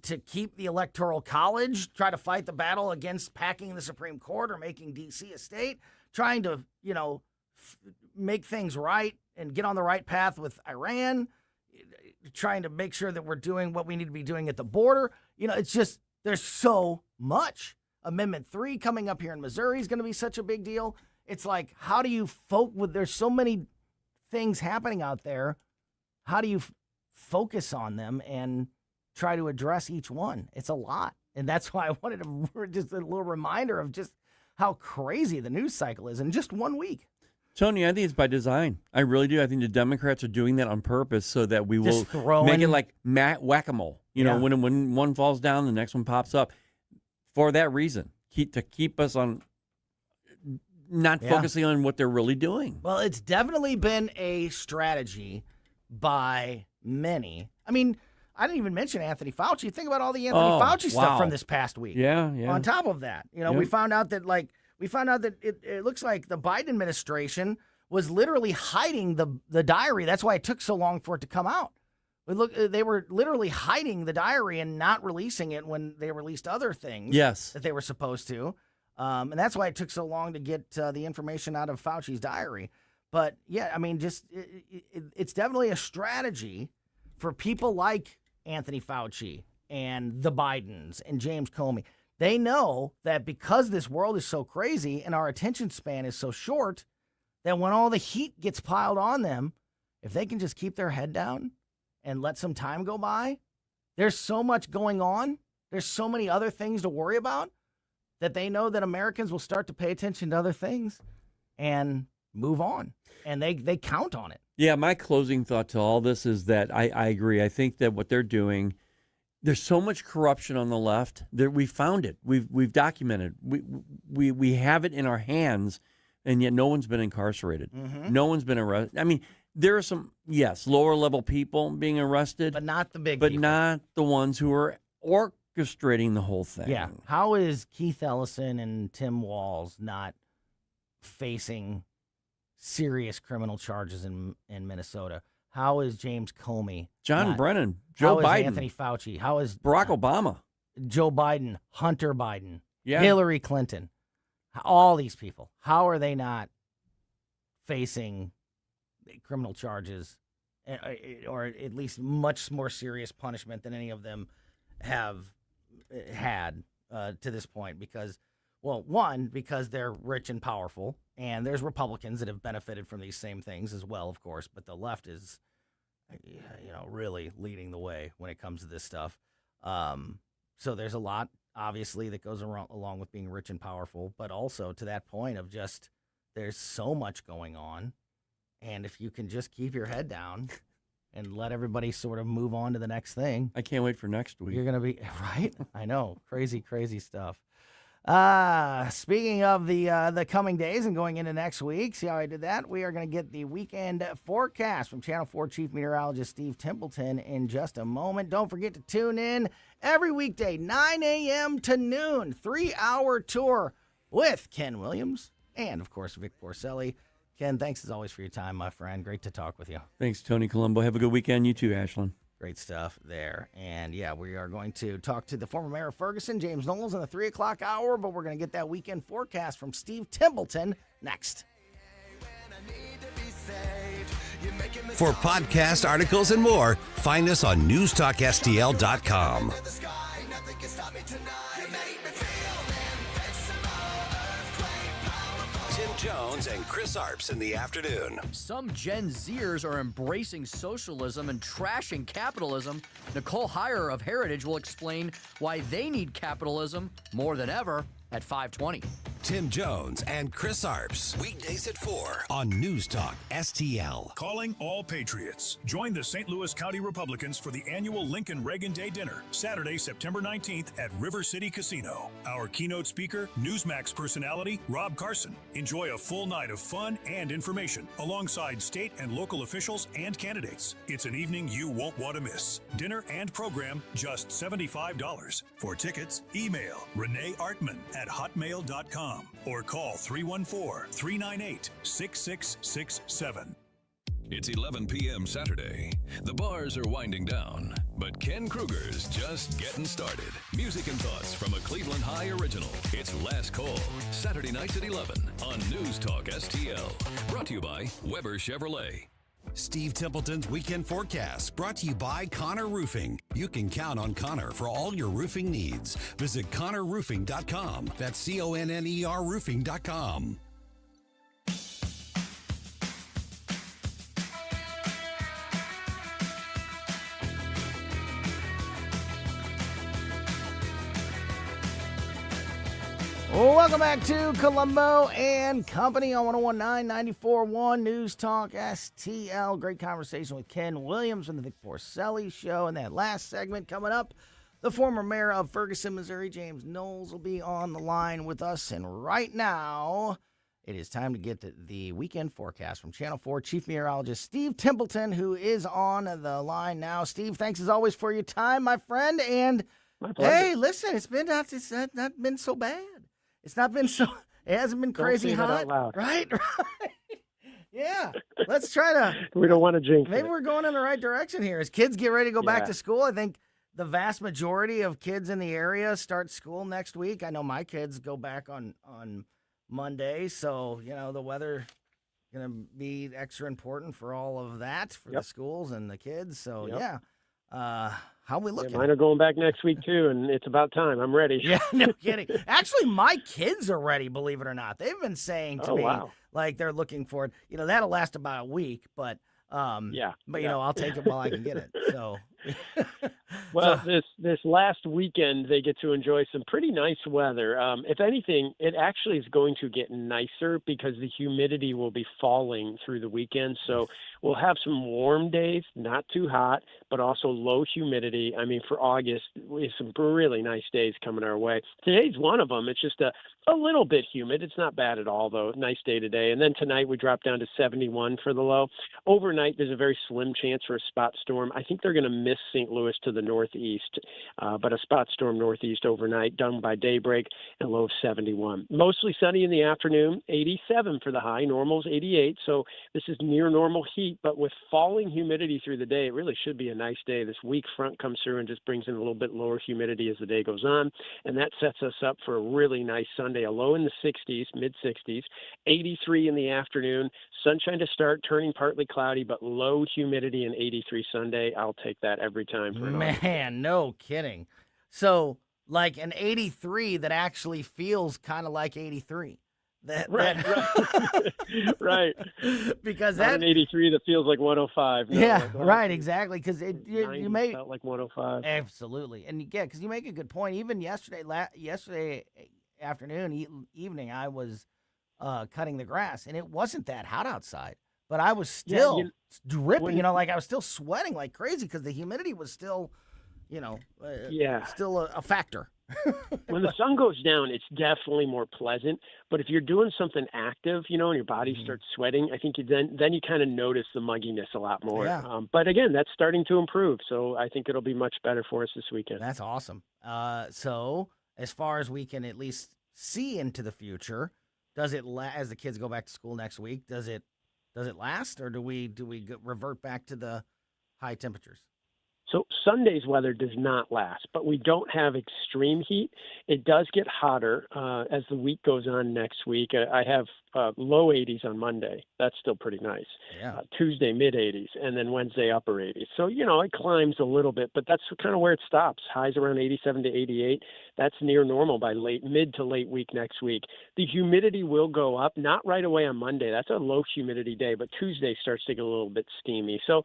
to keep the Electoral College, try to fight the battle against packing the Supreme Court or making D.C. a state, trying to, make things right and get on the right path with Iran, trying to make sure that we're doing what we need to be doing at the border. It's just, there's so much. Amendment 3 coming up here in Missouri is going to be such a big deal. It's like, how do you there's so many things happening out there. How do you focus on them and try to address each one? It's a lot. And that's why I wanted to just a little reminder of just how crazy the news cycle is in just 1 week. Tony, I think it's by design. I really do. I think the Democrats are doing that on purpose so that we will throwing, make it like whack-a-mole. When one falls down, the next one pops up. For that reason, to keep us on not focusing on what they're really doing. Well, it's definitely been a strategy by many. I mean, I didn't even mention Anthony Fauci. Think about all the Anthony Fauci stuff from this past week. Yeah. On top of that, we found out that it looks like the Biden administration was literally hiding the diary. That's why it took so long for it to come out. They were literally hiding the diary and not releasing it when they released other things that they were supposed to. And that's why it took so long to get the information out of Fauci's diary. But, yeah, I mean, just it's definitely a strategy for people like Anthony Fauci and the Bidens and James Comey. They know that because this world is so crazy and our attention span is so short, that when all the heat gets piled on them, if they can just keep their head down and let some time go by, there's so much going on. There's so many other things to worry about that they know that Americans will start to pay attention to other things and move on. And they count on it. Yeah, my closing thought to all this is that I agree. I think that what they're doing, there's so much corruption on the left that we found it. We've documented. We have it in our hands, and yet no one's been incarcerated. Mm-hmm. No one's been arrested. I mean, there are some, lower level people being arrested. But not the big people. But not the ones who are orchestrating the whole thing. Yeah. How is Keith Ellison and Tim Walz not facing serious criminal charges in Minnesota? How is James Comey? John Brennan. Joe Biden. How is Anthony Fauci? How is Barack Obama? Joe Biden. Hunter Biden. Yeah. Hillary Clinton. All these people. How are they not facing criminal charges or at least much more serious punishment than any of them have had to this point? Because, well, one, because they're rich and powerful, and there's Republicans that have benefited from these same things as well, of course, but the left is, really leading the way when it comes to this stuff. So there's a lot, obviously, that goes along with being rich and powerful, but also to that point of just there's so much going on, and if you can just keep your head down and let everybody sort of move on to the next thing. I can't wait for next week. You're going to be, right? I know. Crazy, crazy stuff. Speaking of the coming days and going into next week, see how I did that? We are going to get the weekend forecast from Channel 4 Chief Meteorologist Steve Templeton in just a moment. Don't forget to tune in every weekday, 9 a.m. to noon, 3-hour tour with Ken Williams and, of course, Vic Porcelli. Ken, thanks as always for your time, my friend. Great to talk with you. Thanks, Tony Colombo. Have a good weekend. You too, Ashlyn. Great stuff there. And, yeah, we are going to talk to the former mayor of Ferguson, James Knowles, in the 3 o'clock hour, but we're going to get that weekend forecast from Steve Templeton next. For podcast articles and more, find us on newstalkstl.com. Jones and Chris Arps in the afternoon. Some Gen Zers are embracing socialism and trashing capitalism. Nicole Heyer of Heritage will explain why they need capitalism more than ever at 5:20. Tim Jones and Chris Arps. Weekdays at 4 on News Talk STL. Calling all patriots. Join the St. Louis County Republicans for the annual Lincoln Reagan Day Dinner, Saturday, September 19th at River City Casino. Our keynote speaker, Newsmax personality, Rob Carson. Enjoy a full night of fun and information alongside state and local officials and candidates. It's an evening you won't want to miss. Dinner and program, just $75. For tickets, email Renee Artman at hotmail.com or call 314-398-6667. It's 11 p.m. Saturday. The bars are winding down, but Ken Kruger's just getting started. Music and thoughts from a Cleveland High original. It's Last Call, Saturday nights at 11 on News Talk STL. Brought to you by Weber Chevrolet. Steve Templeton's Weekend Forecast, brought to you by Connor Roofing. You can count on Connor for all your roofing needs. Visit ConnorRoofing.com. That's CONNER Roofing.com. Welcome back to Colombo and Company on 101.9, 94.1 News Talk STL. Great conversation with Ken Williams from the Vic Porcelli Show. And that last segment coming up, the former mayor of Ferguson, Missouri, James Knowles, will be on the line with us. And right now, it is time to get the weekend forecast from Channel 4 Chief Meteorologist Steve Templeton, who is on the line now. Steve, thanks as always for your time, my friend. And hey, listen, it's not been so bad. It's not been so. It hasn't been crazy hot, out loud. right? Yeah. Let's try to. We don't want to jinx Maybe it. we're going in the right direction here. As kids get ready to go back to school, I think the vast majority of kids in the area start school next week. I know my kids go back on Monday, so the weather going to be extra important for all of that for the schools and the kids. So yeah. How we looking? Yeah, mine are going back next week, too, and it's about time. I'm ready. Yeah, no kidding. Actually, my kids are ready, believe it or not. They've been saying to me, like, they're looking for it. That'll last about a week, but I'll take it while I can get it. So, well, this last weekend, they get to enjoy some pretty nice weather. If anything, it actually is going to get nicer because the humidity will be falling through the weekend. So we'll have some warm days, not too hot, but also low humidity. I mean, for August, we have some really nice days coming our way. Today's one of them. It's just a little bit humid. It's not bad at all, though. Nice day today. And then tonight we drop down to 71 for the low. Overnight, there's a very slim chance for a spot storm. I think they're going to miss St. Louis to the northeast, but a spot storm northeast overnight, done by daybreak, and low of 71. Mostly sunny in the afternoon, 87 for the high. Normal's 88, so this is near normal heat, but with falling humidity through the day, it really should be a nice day. This weak front comes through and just brings in a little bit lower humidity as the day goes on, and that sets us up for a really nice Sunday. A low in the 60s, mid-60s, 83 in the afternoon, sunshine to start, turning partly cloudy, but low humidity and 83 Sunday. I'll take that every time. Man, no kidding. So, like an 83 that actually feels kind of like 83. Right. Because not an 83 that feels like 105. No, yeah, right, exactly. Because you may felt like 105. Absolutely, and because you make a good point. Even yesterday afternoon, evening, I was cutting the grass, and it wasn't that hot outside, but I was still dripping. Like I was still sweating like crazy because the humidity was still, still a factor. When the sun goes down, it's definitely more pleasant. But if you're doing something active, and your body starts sweating, I think then you kind of notice the mugginess a lot more. Yeah. But again, that's starting to improve. So I think it'll be much better for us this weekend. That's awesome. So as far as we can at least see into the future, does it as the kids go back to school next week? Does it last, or do we revert back to the high temperatures? So Sunday's weather does not last, but we don't have extreme heat. It does get hotter as the week goes on next week. I have low 80s on Monday. That's still pretty nice. Yeah. Tuesday, mid 80s, and then Wednesday, upper 80s. So, it climbs a little bit, but that's kind of where it stops. Highs around 87 to 88. That's near normal by mid to late week next week. The humidity will go up, not right away on Monday. That's a low humidity day, but Tuesday starts to get a little bit steamy. So,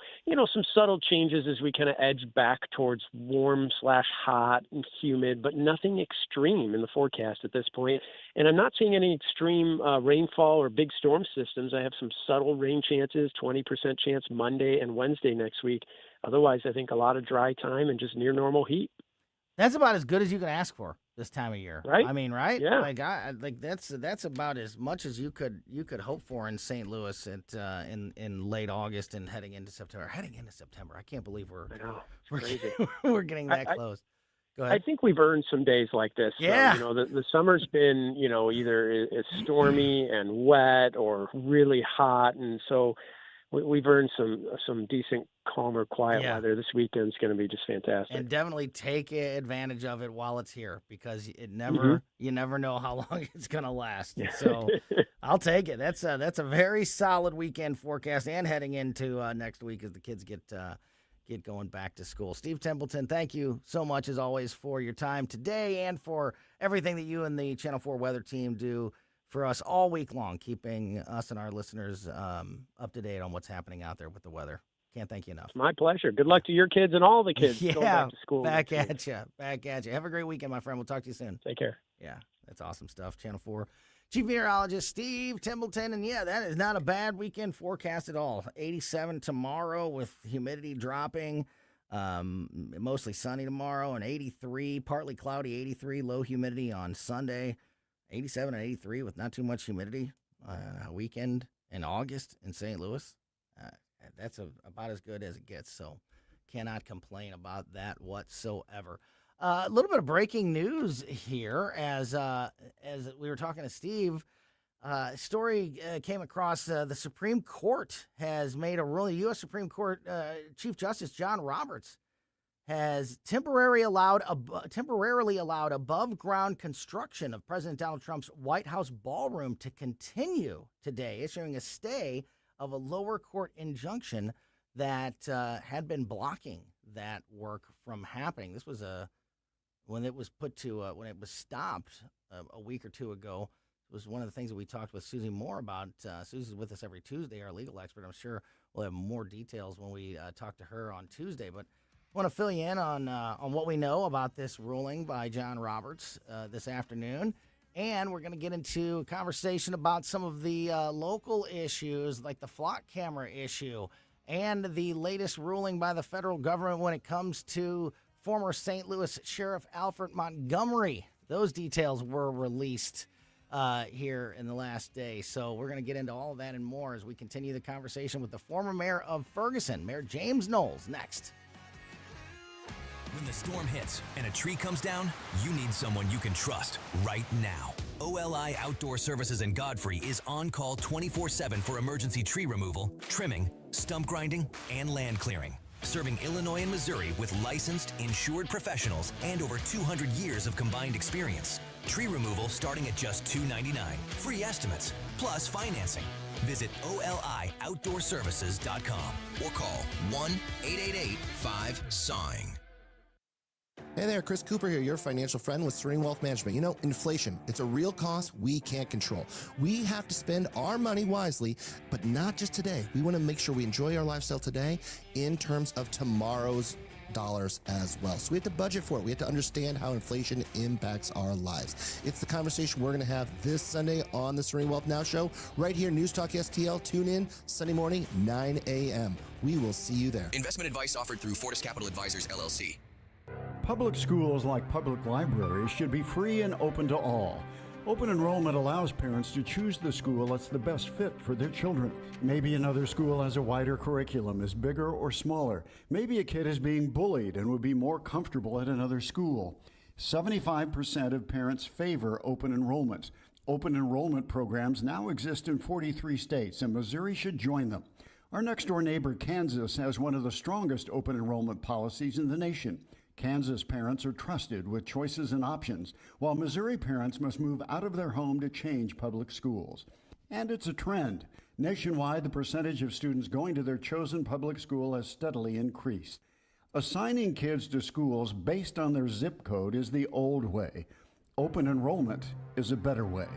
some subtle changes as we kind of edge back towards warm/hot and humid, but nothing extreme in the forecast at this point. And I'm not seeing any extreme rainfall or big storm systems. I have some subtle rain chances, 20% chance Monday and Wednesday next week. Otherwise, I think a lot of dry time and just near normal heat. That's about as good as you can ask for this time of year, right? I mean, right? Yeah. Like that's about as much as you could hope for in St. Louis in late August and heading into September. I can't believe we're crazy. we're getting that close. Go ahead. I think we've earned some days like this. Yeah. The summer's been either it's stormy and wet or really hot, and so we've earned some decent, calmer, quiet weather. This weekend's going to be just fantastic. And definitely take advantage of it while it's here, because you never know how long it's going to last. So I'll take it. That's a very solid weekend forecast, and heading into next week as the kids get going back to school. Steve Templeton, thank you so much as always for your time today and for everything that you and the Channel 4 weather team do for us all week long, keeping us and our listeners up to date on what's happening out there with the weather. Can't thank you enough. My pleasure. Good luck to your kids and all the kids going back to school. Back at you. Have a great weekend, my friend. We'll talk to you soon. Take care. Yeah, that's awesome stuff. Channel 4 Chief Meteorologist Steve Templeton. And that is not a bad weekend forecast at all. 87 tomorrow with humidity dropping. Mostly sunny tomorrow, and 83, partly cloudy, 83, low humidity on Sunday. 87 and 83 with not too much humidity. A weekend in August in St. Louis. That's about as good as it gets, so cannot complain about that whatsoever. A little bit of breaking news here as we were talking to Steve. Story came across the Supreme Court has made a ruling. U.S. Supreme Court Chief Justice John Roberts has temporarily allowed above-ground construction of President Donald Trump's White House ballroom to continue today, issuing a stay of a lower court injunction that had been blocking that work from happening. This was when it was stopped a week or two ago. It was one of the things that we talked with Susie Moore about. Susie's with us every Tuesday, our legal expert. I'm sure we'll have more details when we talk to her on Tuesday, but I want to fill you in on what we know about this ruling by John Roberts this afternoon. And we're going to get into a conversation about some of the local issues, like the flock camera issue, and the latest ruling by the federal government when it comes to former St. Louis Sheriff Alfred Montgomery. Those details were released here in the last day. So we're going to get into all of that and more as we continue the conversation with the former mayor of Ferguson, Mayor James Knowles, next. When the storm hits and a tree comes down, you need someone you can trust right now. OLI Outdoor Services in Godfrey is on call 24/7 for emergency tree removal, trimming, stump grinding, and land clearing. Serving Illinois and Missouri with licensed, insured professionals and over 200 years of combined experience. Tree removal starting at just $2.99. Free estimates, plus financing. Visit OLIOutdoorservices.com or call 1-888-5-SIGN. Hey there, Chris Cooper here, your financial friend with Serene Wealth Management. Inflation, it's a real cost we can't control. We have to spend our money wisely, but not just today. We want to make sure we enjoy our lifestyle today in terms of tomorrow's dollars as well. So we have to budget for it. We have to understand how inflation impacts our lives. It's the conversation we're going to have this Sunday on the Serene Wealth Now show, right here, News Talk STL. Tune in Sunday morning, 9 a.m. We will see you there. Investment advice offered through Fortis Capital Advisors, LLC. Public schools, like public libraries, should be free and open to all. Open enrollment allows parents to choose the school that's the best fit for their children. Maybe another school has a wider curriculum, is bigger or smaller. Maybe a kid is being bullied and would be more comfortable at another school. 75% of parents favor open enrollment. Open enrollment programs now exist in 43 states, and Missouri should join them. Our next-door neighbor, Kansas, has one of the strongest open enrollment policies in the nation. Kansas parents are trusted with choices and options, while Missouri parents must move out of their home to change public schools. And it's a trend. Nationwide, the percentage of students going to their chosen public school has steadily increased. Assigning kids to schools based on their zip code is the old way. Open enrollment is a better way.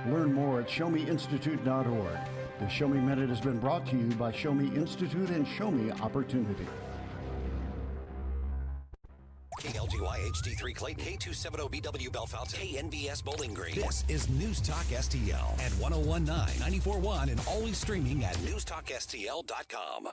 Learn more at showmeinstitute.org. The Show Me Minute has been brought to you by Show Me Institute and Show Me Opportunity. KLGY HD3 Clayton, K270BW Bellefonte, KNBS Bowling Green. This is News Talk STL at 1019, 94.1, and always streaming at newstalkstl.com.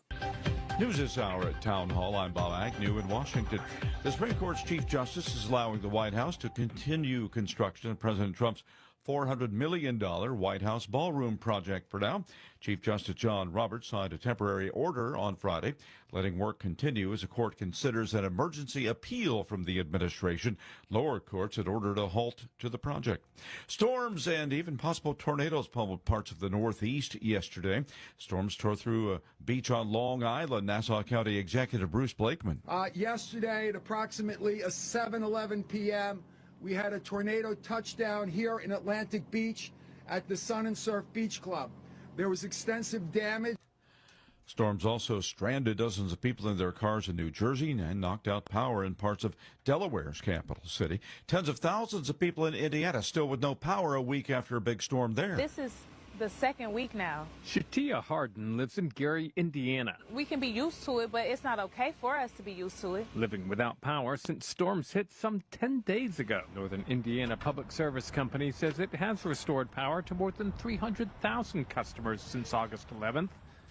News this hour at Town Hall. I'm Bob Agnew in Washington. The Supreme Court's Chief Justice is allowing the White House to continue construction of President Trump's $400 million White House ballroom project for now. Chief Justice John Roberts signed a temporary order on Friday, letting work continue as the court considers an emergency appeal from the administration. Lower courts had ordered a halt to the project. Storms and even possible tornadoes pummeled parts of the Northeast yesterday. Storms tore through a beach on Long Island. Nassau County Executive Bruce Blakeman. Yesterday at approximately 7:11 p.m., we had a tornado touchdown here in Atlantic Beach at the Sun and Surf Beach Club. There was extensive damage. Storms also stranded dozens of people in their cars in New Jersey and knocked out power in parts of Delaware's capital city. Tens of thousands of people in Indiana still with no power a week after a big storm there. This is the second week now. Shatia Harden lives in Gary, Indiana. We can be used to it, but it's not okay for us to be used to it. Living without power since storms hit some 10 days ago. Northern Indiana Public Service Company says it has restored power to more than 300,000 customers since August 11th.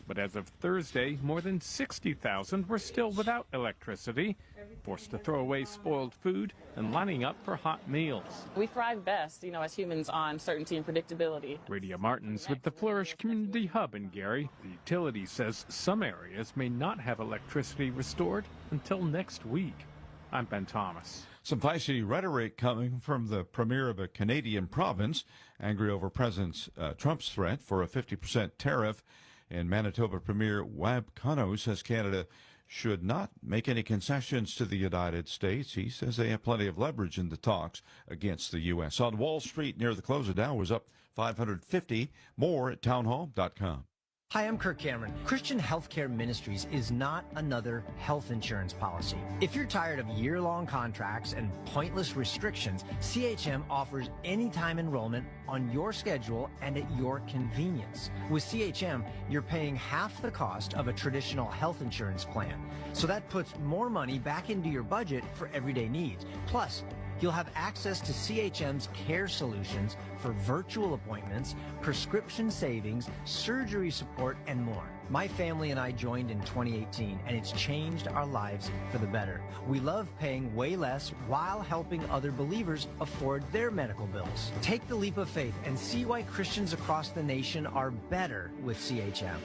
But as of Thursday, more than 60,000 were still without electricity, forced to throw away spoiled food and lining up for hot meals. We thrive best, as humans, on certainty and predictability. Radia Martins with the Flourish Community Hub in Gary. The utility says some areas may not have electricity restored until next week. I'm Ben Thomas. Some feisty rhetoric coming from the premier of a Canadian province, angry over President Trump's threat for a 50% tariff. And Manitoba Premier Wab Kano says Canada should not make any concessions to the United States. He says they have plenty of leverage in the talks against the U.S. On Wall Street near the close of Dow was up 550. More at townhall.com. Hi, I'm Kirk Cameron. Christian Healthcare Ministries is not another health insurance policy. If you're tired of year-long contracts and pointless restrictions, CHM offers anytime enrollment on your schedule and at your convenience. With CHM, you're paying half the cost of a traditional health insurance plan. So that puts more money back into your budget for everyday needs. Plus, you'll have access to CHM's care solutions for virtual appointments, prescription savings, surgery support, and more. My family and I joined in 2018, and it's changed our lives for the better. We love paying way less while helping other believers afford their medical bills. Take the leap of faith and see why Christians across the nation are better with CHM.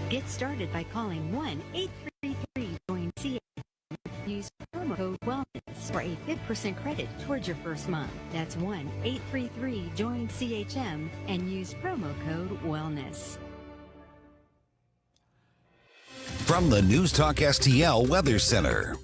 Get started by calling 1-833-JOIN-CHM. Use promo code WELLNESS for a 5% credit towards your first month. That's 1-833-JOIN-CHM and use promo code WELLNESS. From the News Talk STL Weather Center.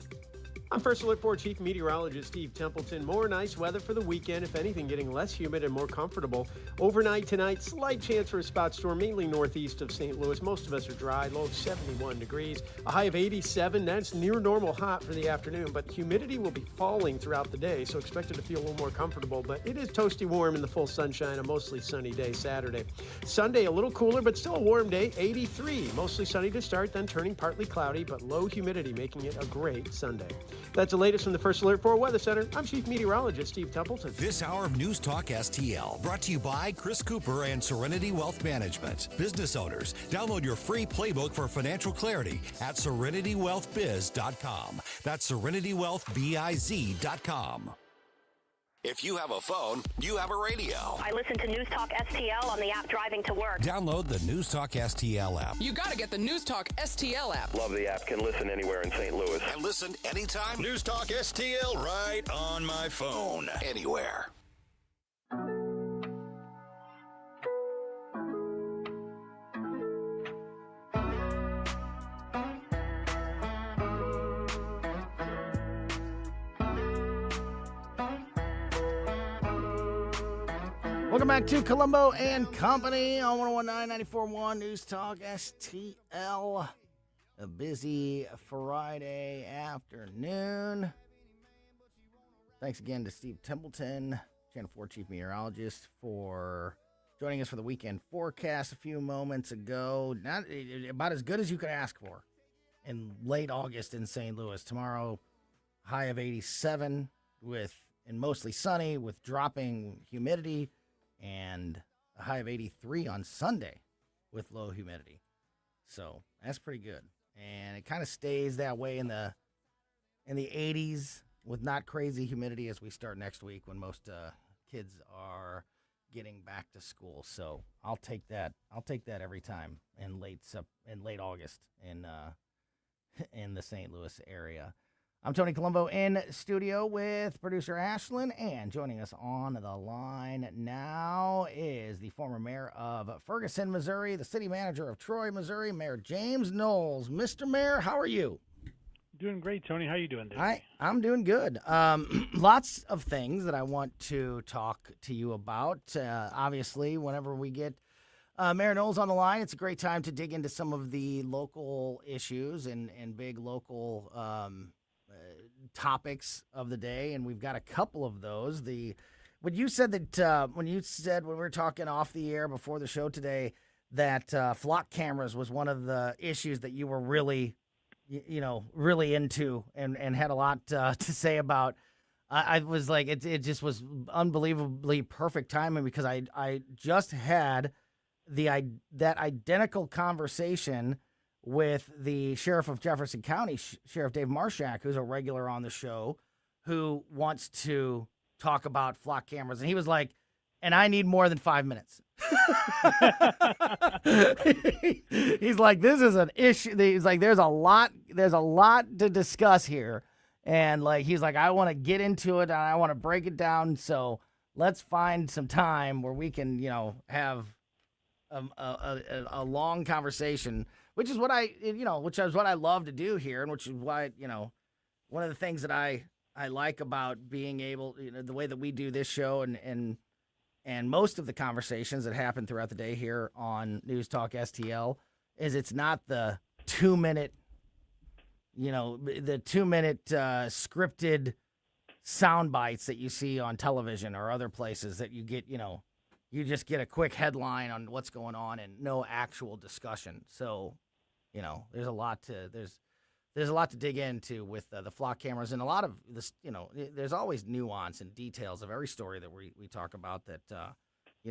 I'm First Alert 4 Chief Meteorologist Steve Templeton. More nice weather for the weekend, if anything, getting less humid and more comfortable. Overnight tonight, slight chance for a spot storm, mainly northeast of St. Louis. Most of us are dry, low of 71 degrees. A high of 87, that's near normal hot for the afternoon, but humidity will be falling throughout the day, so expect it to feel a little more comfortable. But it is toasty warm in the full sunshine, a mostly sunny day Saturday. Sunday, a little cooler, but still a warm day, 83. Mostly sunny to start, then turning partly cloudy, but low humidity, making it a great Sunday. That's the latest from the First Alert 4 Weather Center. I'm Chief Meteorologist Steve Templeton. This hour of News Talk STL brought to you by Chris Cooper and Serenity Wealth Management. Business owners, download your free playbook for financial clarity at SerenityWealthBiz.com. That's SerenityWealthBiz.com. If you have a phone, you have a radio. I listen to News Talk STL on the app driving to work. Download the News Talk STL app. You got to get the News Talk STL app. Love the app. Can listen anywhere in St. Louis. And listen anytime. News Talk STL right on my phone. Anywhere. Welcome back to Colombo and Company on 101.9, 94.1 News Talk STL. A busy Friday afternoon. Thanks again to Steve Templeton, Channel 4 Chief Meteorologist, for joining us for the weekend forecast a few moments ago. Not about as good as you could ask for in late August in St. Louis. Tomorrow, high of 87 and mostly sunny with dropping humidity, and a high of 83 on Sunday with low humidity. So that's pretty good. And it kind of stays that way in the 80s with not crazy humidity as we start next week when most kids are getting back to school. So I'll take that. I'll take that every time in late August in the St. Louis area. I'm Tony Colombo in studio with producer Ashlyn, and joining us on the line now is the former mayor of Ferguson, Missouri, the city manager of Troy, Missouri, Mayor James Knowles. Mr. Mayor, how are you? Doing great, Tony. How are you doing today? I'm doing good. Lots of things that I want to talk to you about. Obviously, whenever we get Mayor Knowles on the line, it's a great time to dig into some of the local issues and big local topics of the day, and we've got a couple of those. When you said when we were talking off the air before the show today that flock cameras was one of the issues that you were really into and had a lot to say about, I was like, it just was unbelievably perfect timing, because I just had that identical conversation with the sheriff of Jefferson County, Sheriff Dave Marshak, who's a regular on the show, who wants to talk about flock cameras. And he was like, and I need more than 5 minutes. He's like, this is an issue. He's like, there's a lot to discuss here. And like, he's like, I want to get into it and I want to break it down. So let's find some time where we can, have a long conversation, which is what I love to do here, and which is why, one of the things that I like about being able, the way that we do this show and most of the conversations that happen throughout the day here on News Talk STL is it's not the 2 minute, scripted sound bites that you see on television or other places that you get, you just get a quick headline on what's going on and no actual discussion. So, there's a lot to dig into with the flock cameras, and a lot of this, there's always nuance and details of every story that we talk about that,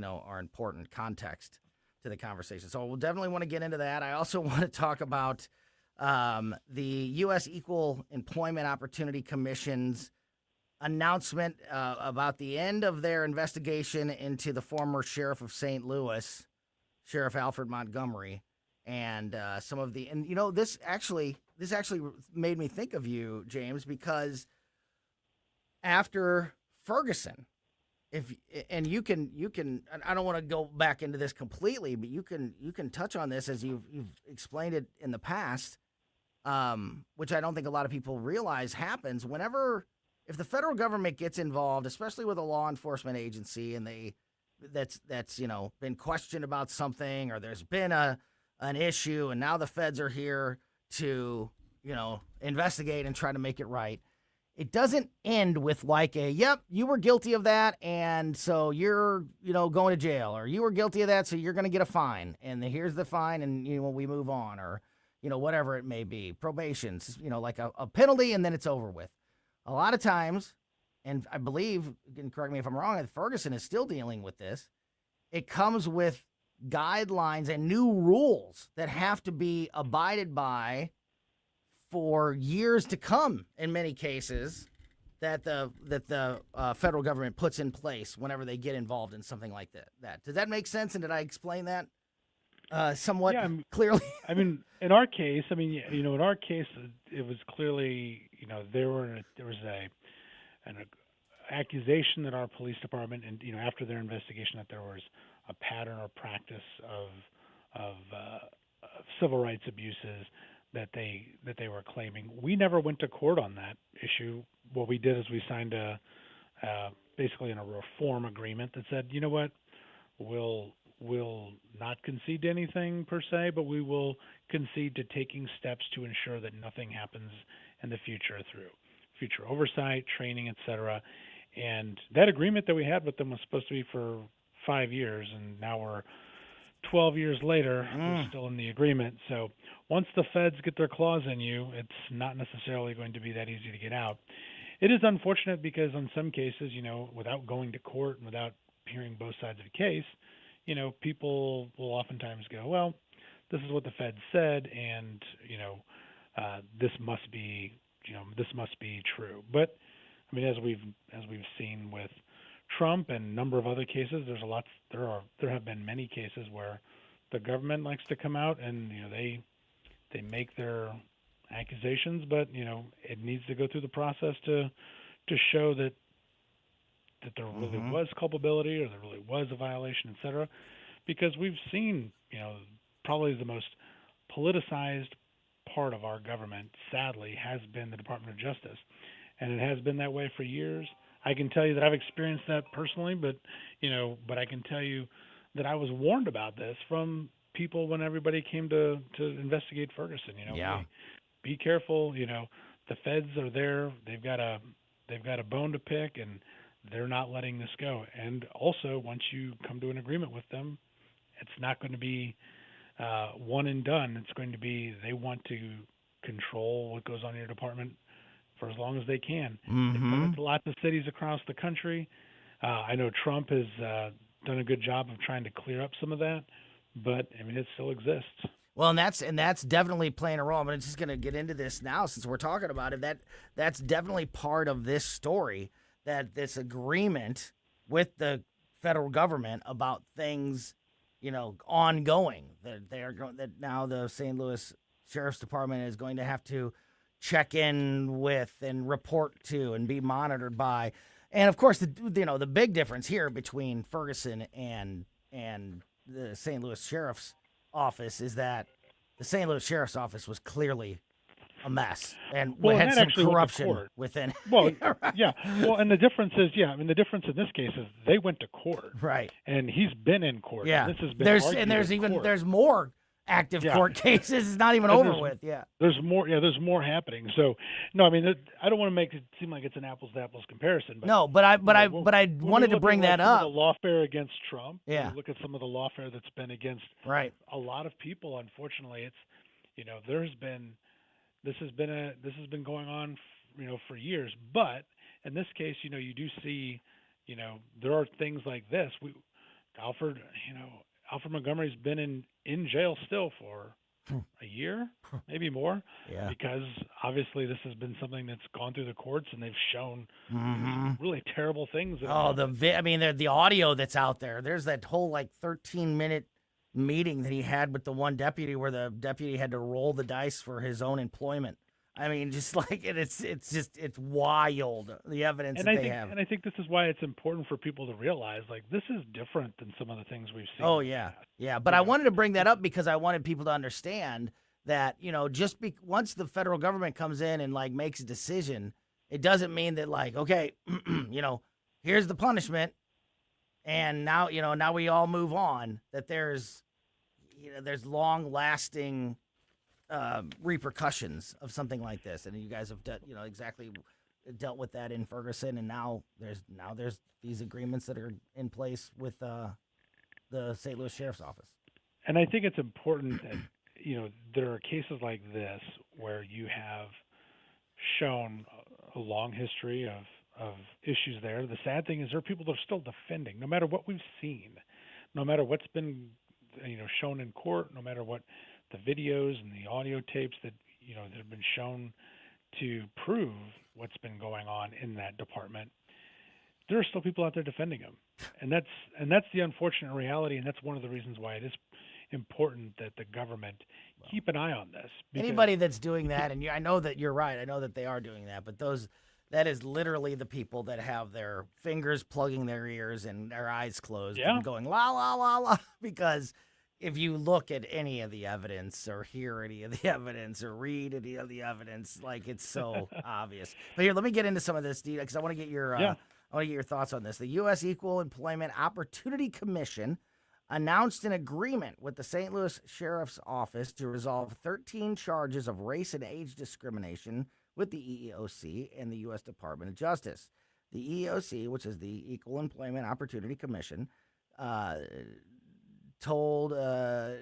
are important context to the conversation. So we'll definitely want to get into that. I also want to talk about the U.S. Equal Employment Opportunity Commission's announcement about the end of their investigation into the former sheriff of St. Louis, Sheriff Alfred Montgomery, and this actually made me think of you, James, because after Ferguson, you can I don't want to go back into this completely, but you can touch on this as you've explained it in the past, which I don't think a lot of people realize happens if the federal government gets involved, especially with a law enforcement agency, and that's been questioned about something, or there's been an issue, and now the feds are here to investigate and try to make it right. It doesn't end with like yep, you were guilty of that, and so you're going to jail, or you were guilty of that, so you're going to get a fine, and here's the fine, and we move on, or whatever it may be, probations, like a penalty, and then it's over with. A lot of times, and I believe, and correct me if I'm wrong, Ferguson is still dealing with this, it comes with guidelines and new rules that have to be abided by for years to come, in many cases, that the federal government puts in place whenever they get involved in something like that. Does that make sense? And did I explain that somewhat clearly? I mean, in our case, it was clearly, there was an accusation that our police department, and after their investigation, that there was a pattern or practice of civil rights abuses that they were claiming. We never went to court on that issue. What we did is we signed basically a reform agreement that said, you know what, will not concede to anything per se, but we will concede to taking steps to ensure that nothing happens in the future through future oversight, training, etc. And that agreement that we had with them was supposed to be for 5 years, and now we're 12 years later, we're still in the agreement. So once the feds get their claws in you, it's not necessarily going to be that easy to get out. It is unfortunate because in some cases, without going to court and without hearing both sides of the case, people will oftentimes go, well, this is what the Fed said, and this must be true. But I mean, as we've seen with Trump and a number of other cases, there have been many cases where the government likes to come out and they make their accusations, but it needs to go through the process to show that there really was culpability or there really was a violation, et cetera, because we've seen probably the most politicized part of our government, sadly, has been the Department of Justice, and it has been that way for years. I can tell you that I've experienced that personally, but I can tell you that I was warned about this from people when everybody came to investigate Ferguson. Yeah. Be careful. The feds are there. They've got a bone to pick, and they're not letting this go. And also, once you come to an agreement with them, it's not going to be one and done. It's going to be they want to control what goes on in your department for as long as they can. They've done it to lots of cities across the country. I know Trump has done a good job of trying to clear up some of that, but I mean, it still exists. Well, and that's definitely playing a role. I'm just going to get into this now since we're talking about it. That's definitely part of this story, that this agreement with the federal government about things, ongoing. That now the St. Louis Sheriff's Department is going to have to check in with and report to and be monitored by. And of course, the big difference here between Ferguson and the St. Louis Sheriff's Office is that the St. Louis Sheriff's Office was clearly a mess and had some corruption within. Well, yeah. Well, and the difference is, the difference in this case is they went to court, right? And he's been in court. Yeah, and this has been there's more active court cases. It's not even over with. Yeah, there's more. Yeah, there's more happening. So, no, I mean, I don't want to make it seem like it's an apples to apples comparison. But, no, but I wanted to bring that up. The lawfare against Trump. Yeah. Look at some of the lawfare that's been against a lot of people. Unfortunately, it's this has been going on for years. But in this case, you do see there are things like this. Alfred Montgomery's been in jail still for a year, maybe more, because obviously this has been something that's gone through the courts and they've shown really terrible things. The audio that's out there. There's that whole 13-minute meeting that he had with the one deputy where the deputy had to roll the dice for his own employment. I mean, just it's wild, the evidence they have. And I think this is why it's important for people to realize, this is different than some of the things we've seen. Oh, yeah. Yeah, but I wanted to bring that up because I wanted people to understand that, once the federal government comes in and, makes a decision, it doesn't mean that, okay, here's the punishment, and now, now we all move on, that there's long-lasting repercussions of something like this, and you guys have exactly dealt with that in Ferguson, and now there's these agreements that are in place with the St. Louis Sheriff's Office. And I think it's important that there are cases like this where you have shown a long history of issues there. The sad thing is there are people that are still defending, no matter what we've seen, no matter what's been shown in court, no matter what the videos and the audio tapes that that have been shown to prove what's been going on in that department. There are still people out there defending him, and that's the unfortunate reality, and that's one of the reasons why it is important that the government keep an eye on this. Anybody that's doing that, and I know that you're right, I know that they are doing that, but that is literally the people that have their fingers plugging their ears and their eyes closed and going la la la la, because if you look at any of the evidence or hear any of the evidence or read any of the evidence, it's so obvious. But here, let me get into some of this, because I want to get your thoughts on this. The U.S. Equal Employment Opportunity Commission announced an agreement with the St. Louis Sheriff's Office to resolve 13 charges of race and age discrimination with the EEOC and the U.S. Department of Justice. The EEOC, which is the Equal Employment Opportunity Commission, told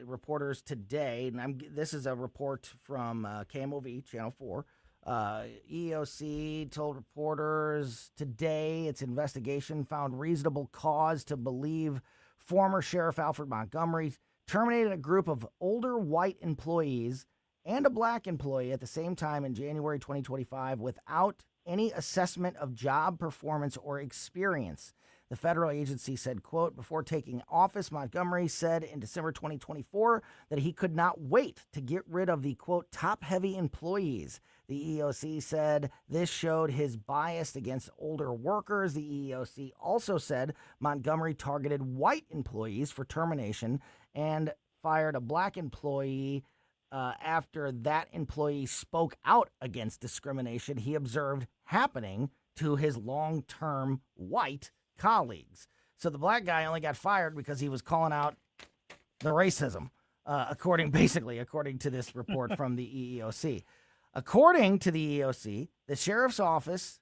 reporters today, and this is a report from KMOV, Channel 4, EEOC told reporters today its investigation found reasonable cause to believe former Sheriff Alfred Montgomery terminated a group of older white employees and a black employee at the same time in January 2025 without any assessment of job performance or experience. The federal agency said, quote, before taking office, Montgomery said in December 2024 that he could not wait to get rid of the, quote, top-heavy employees. The EEOC said this showed his bias against older workers. The EEOC also said Montgomery targeted white employees for termination and fired a black employee after that employee spoke out against discrimination he observed happening to his long-term white colleagues. So the black guy only got fired because he was calling out the racism, according to this report from the EEOC. According to the EEOC, the sheriff's office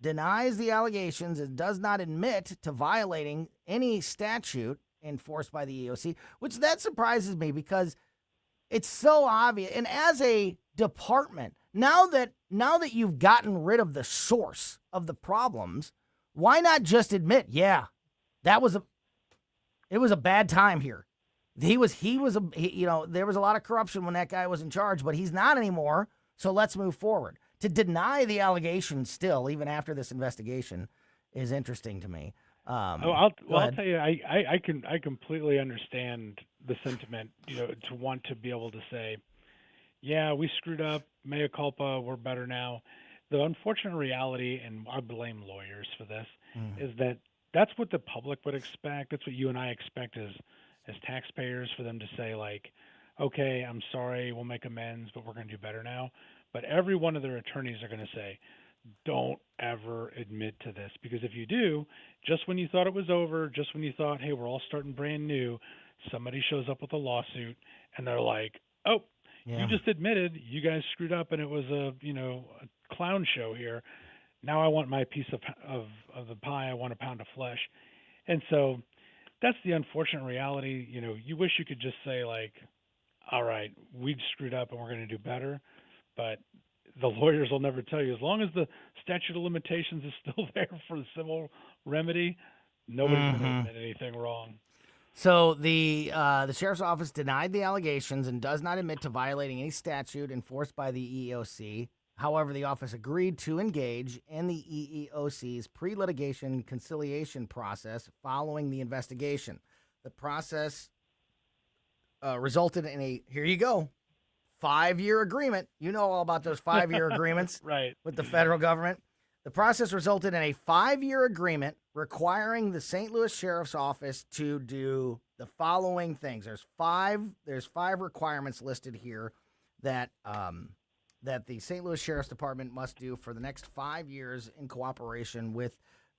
denies the allegations and does not admit to violating any statute enforced by the EEOC, which that surprises me because it's so obvious. And as a department, now that you've gotten rid of the source of the problems, why not just admit, yeah, it was a bad time here. There was a lot of corruption when that guy was in charge, but he's not anymore. So let's move forward. To deny the allegations still, even after this investigation, is interesting to me. I'll tell you, I completely understand the sentiment, to want to be able to say, yeah, we screwed up, mea culpa, we're better now. The unfortunate reality, and I blame lawyers for this, is that that's what the public would expect. That's what you and I expect as taxpayers, for them to say, like, okay, I'm sorry, we'll make amends, but we're going to do better now. But every one of their attorneys are going to say, don't ever admit to this, because if you do, just when you thought it was over, just when you thought, hey, we're all starting brand new, somebody shows up with a lawsuit, and they're like, oh, you just admitted you guys screwed up and it was a clown show here. Now I want my piece of the pie. I want a pound of flesh. And so that's the unfortunate reality. You wish you could just say, like, all right, we screwed up and we're going to do better. But the lawyers will never tell you. As long as the statute of limitations is still there for the civil remedy, nobody's going to admit anything wrong. So the sheriff's office denied the allegations and does not admit to violating any statute enforced by the EEOC. However, the office agreed to engage in the EEOC's pre-litigation conciliation process following the investigation. The process resulted in a, here you go, 5-year agreement. You know all about those 5-year agreements right. with the federal government. The process resulted in a 5-year agreement requiring the St. Louis Sheriff's Office to do the following things. There's five requirements listed here that the St. Louis Sheriff's Department must do for the next 5 years in cooperation with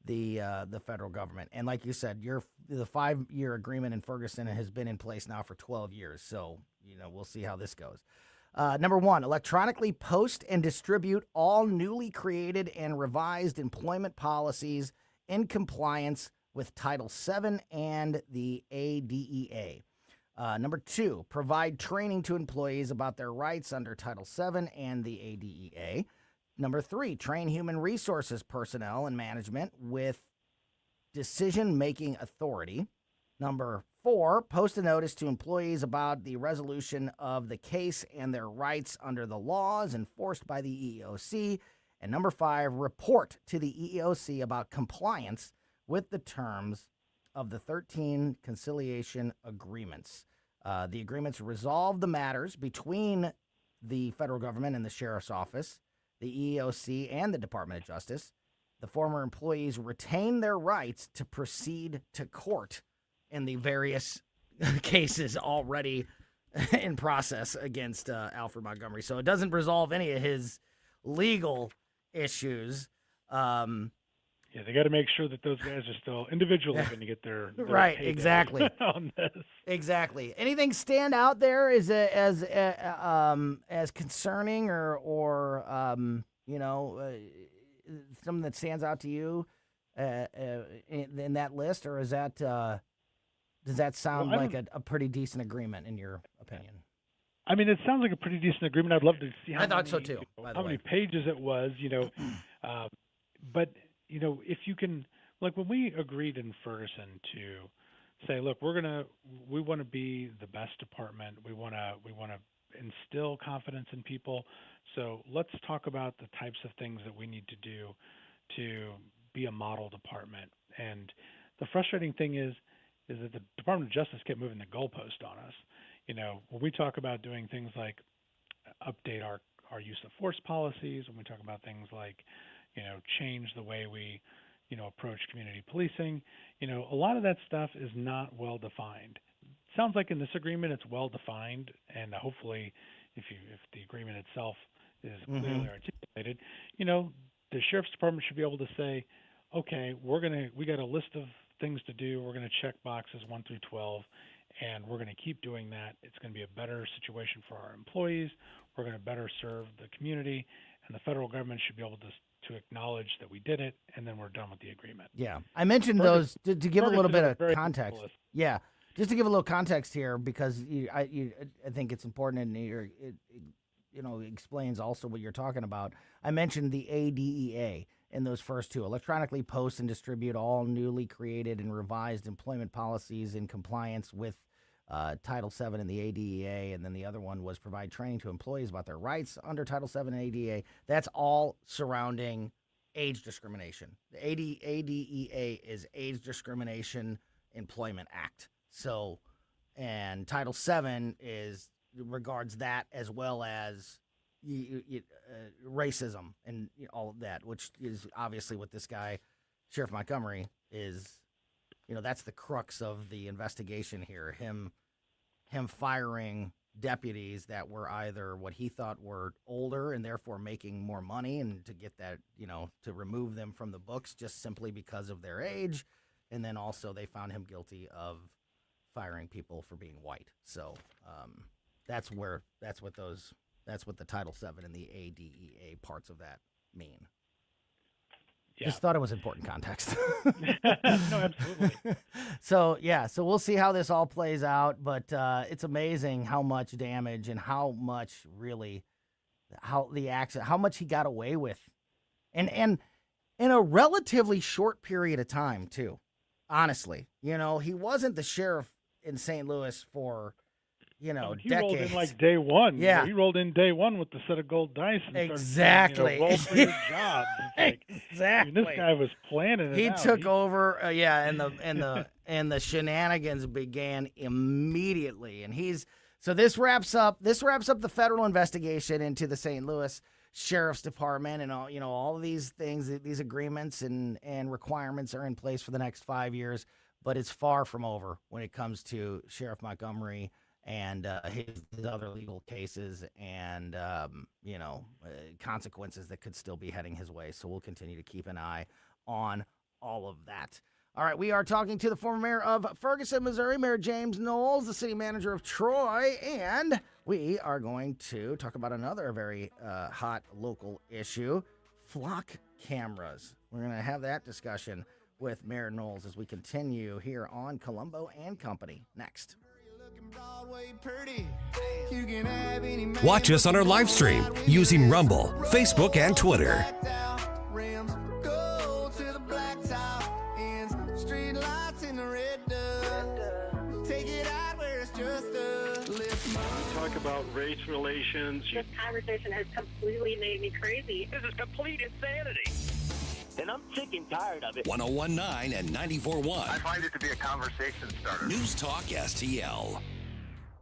the federal government. And like you said, the 5-year agreement in Ferguson has been in place now for 12 years. So, we'll see how this goes. Number 1, electronically post and distribute all newly created and revised employment policies in compliance with Title VII and the ADEA. Number 2, provide training to employees about their rights under Title VII and the ADEA. Number 3, train human resources personnel and management with decision-making authority. Number 4, post a notice to employees about the resolution of the case and their rights under the laws enforced by the EEOC. And number 5, report to the EEOC about compliance with the terms of the 13 conciliation agreements. The agreements resolve the matters between the federal government and the sheriff's office, the EEOC, and the Department of Justice. The former employees retain their rights to proceed to court in the various cases already in process against Alfred Montgomery. So it doesn't resolve any of his legal issues. Yeah, they got to make sure that those guys are still individually going to get their right, payday exactly on this. Exactly. Anything stand out there as concerning or something that stands out to you in that list, or is that does that sound like a pretty decent agreement in your opinion? I mean, it sounds like a pretty decent agreement. I'd love to see how thought so too. How many pages it was, but if you can, like when we agreed in Ferguson to say, look, we want to be the best department. We want to instill confidence in people. So let's talk about the types of things that we need to do to be a model department. And the frustrating thing is that the Department of Justice kept moving the goalpost on us. When we talk about doing things like update our use of force policies, when we talk about things like, change the way we, approach community policing, a lot of that stuff is not well defined. It sounds like in this agreement it's well defined, and hopefully if the agreement itself is clearly articulated, the sheriff's department should be able to say, okay, we got a list of things to do. We're going to check boxes 1 through 12, and we're going to keep doing that. It's going to be a better situation for our employees. We're going to better serve the community, and the federal government should be able to acknowledge that we did it, and then we're done with the agreement. Yeah, I mentioned those to give a little bit of context. Yeah, just to give a little context here, because I think it's important, and it explains also what you're talking about. I mentioned the ADEA in those first two: electronically post and distribute all newly created and revised employment policies in compliance with Title VII and the ADEA, and then the other one was provide training to employees about their rights under Title VII and ADEA. That's all surrounding age discrimination. The ADEA is Age Discrimination Employment Act. So, and Title VII regards that as well as racism and all of that, which is obviously what this guy, Sheriff Montgomery, is. That's the crux of the investigation here. Him firing deputies that were either what he thought were older and therefore making more money, and to get that, to remove them from the books just simply because of their age. And then also they found him guilty of firing people for being white. So that's what the Title VII and the ADEA parts of that mean. Yeah. Just thought it was important context. No, absolutely. So we'll see how this all plays out, but it's amazing how much damage and how much he got away with. And in a relatively short period of time, too. Honestly, he wasn't the sheriff in St. Louis for, he decades. rolled in like day one. Yeah. He rolled in day one with the set of gold dice and exactly. started saying, roll for your job. Exactly. I mean, this guy was planning it He out. took over, and the shenanigans began immediately. And this wraps up the federal investigation into the St. Louis Sheriff's Department, and all of these things, these agreements and requirements are in place for the next 5 years, but it's far from over when it comes to Sheriff Montgomery and his other legal cases and consequences that could still be heading his way. So we'll continue to keep an eye on all of that. All right, we are talking to the former mayor of Ferguson, Missouri, Mayor James Knowles, the city manager of Troy, and we are going to talk about another very hot local issue, flock cameras. We're going to have that discussion with Mayor Knowles as we continue here on Colombo and Company next. Watch us on our live stream using Rumble, Facebook, and Twitter. Talk about race relations. This conversation has completely made me crazy. This is complete insanity. And I'm sick and tired of it. 101.9 and 94.1. I find it to be a conversation starter. News Talk STL.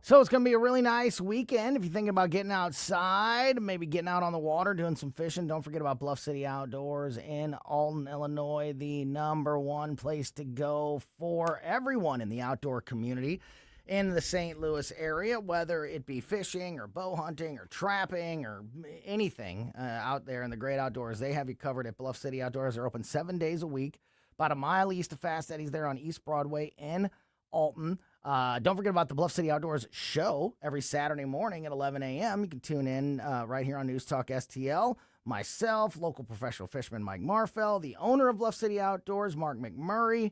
So it's going to be a really nice weekend. If you're thinking about getting outside, maybe getting out on the water, doing some fishing, don't forget about Bluff City Outdoors in Alton, Illinois, the #1 place to go for everyone in the outdoor community. in the St. Louis area, whether it be fishing or bow hunting or trapping or anything out there in the great outdoors. They have you covered at Bluff City Outdoors. They're open 7 days a week, about a mile east of Fast Eddie's there on East Broadway in Alton. Don't forget about the Bluff City Outdoors show every Saturday morning at 11 a.m. You can tune in right here on News Talk STL. Myself, local professional fisherman Mike Marfell, the owner of Bluff City Outdoors, Mark McMurray,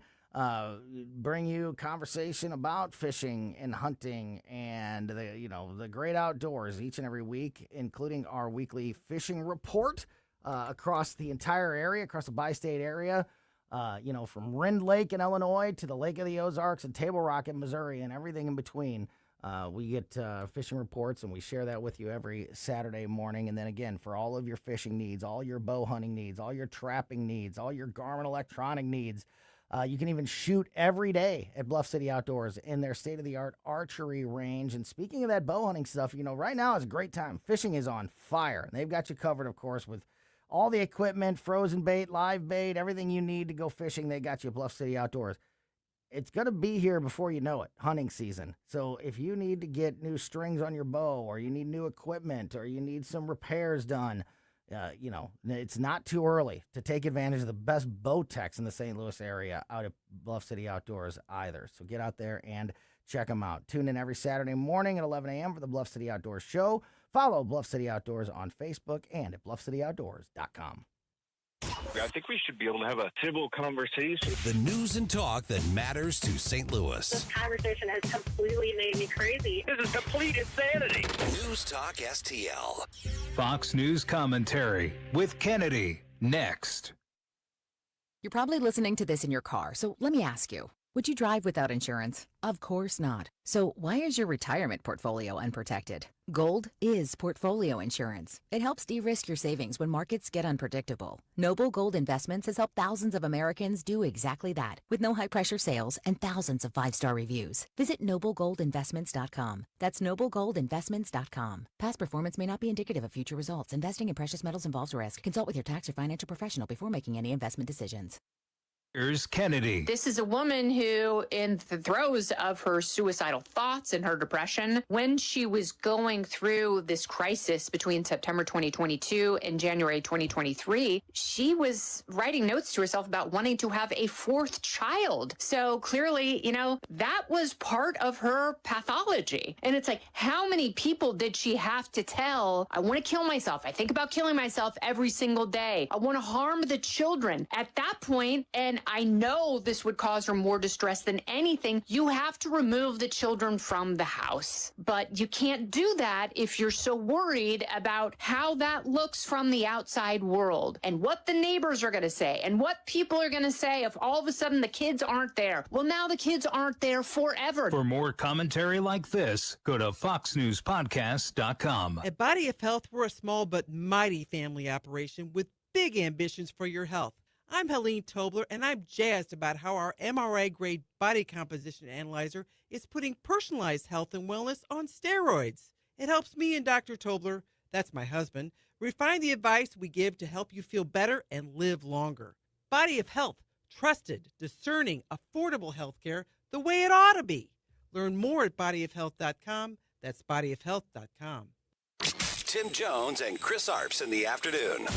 bring you conversation about fishing and hunting and the great outdoors each and every week, including our weekly fishing report across the entire area, across the bi-state area. From Rend Lake in Illinois to the Lake of the Ozarks and Table Rock in Missouri and everything in between. We get fishing reports, and we share that with you every Saturday morning. And then again, for all of your fishing needs, all your bow hunting needs, all your trapping needs, all your Garmin electronic needs, you can even shoot every day at Bluff City Outdoors in their state-of-the-art archery range. And speaking of that bow hunting stuff, right now is a great time. Fishing is on fire. And they've got you covered, of course, with all the equipment, frozen bait, live bait, everything you need to go fishing. They got you at Bluff City Outdoors. It's going to be here before you know it, hunting season. So if you need to get new strings on your bow, or you need new equipment, or you need some repairs done, it's not too early to take advantage of the best bow techs in the St. Louis area out at Bluff City Outdoors either. So get out there and check them out. Tune in every Saturday morning at 11 a.m. for the Bluff City Outdoors show. Follow Bluff City Outdoors on Facebook and at bluffcityoutdoors.com. I think we should be able to have a civil conversation. The news and talk that matters to St. Louis. This conversation has completely made me crazy. This is complete insanity. News Talk STL. Fox News commentary with Kennedy next. You're probably listening to this in your car, so let me ask you, would you drive without insurance? Of course not. So why is your retirement portfolio unprotected? Gold is portfolio insurance. It helps de-risk your savings when markets get unpredictable. Noble Gold Investments has helped thousands of Americans do exactly that, with no high-pressure sales and thousands of 5-star reviews. Visit noblegoldinvestments.com. That's noblegoldinvestments.com. Past performance may not be indicative of future results. Investing in precious metals involves risk. Consult with your tax or financial professional before making any investment decisions. Here's Kennedy. This is a woman who, in the throes of her suicidal thoughts and her depression, when she was going through this crisis between September 2022 and January 2023, she was writing notes to herself about wanting to have a fourth child. So clearly, that was part of her pathology. And it's like, how many people did she have to tell, I want to kill myself. I think about killing myself every single day. I want to harm the children. At that point, and I know this would cause her more distress than anything, you have to remove the children from the house. But you can't do that if you're so worried about how that looks from the outside world and what the neighbors are going to say and what people are going to say if all of a sudden the kids aren't there. Well, now the kids aren't there forever. For more commentary like this, go to foxnewspodcast.com. At Body of Health, we're a small but mighty family operation with big ambitions for your health. I'm Helene Tobler, and I'm jazzed about how our MRI-grade body composition analyzer is putting personalized health and wellness on steroids. It helps me and Dr. Tobler, that's my husband, refine the advice we give to help you feel better and live longer. Body of Health, trusted, discerning, affordable health care the way it ought to be. Learn more at bodyofhealth.com. That's bodyofhealth.com. Tim Jones and Chris Arps in the afternoon.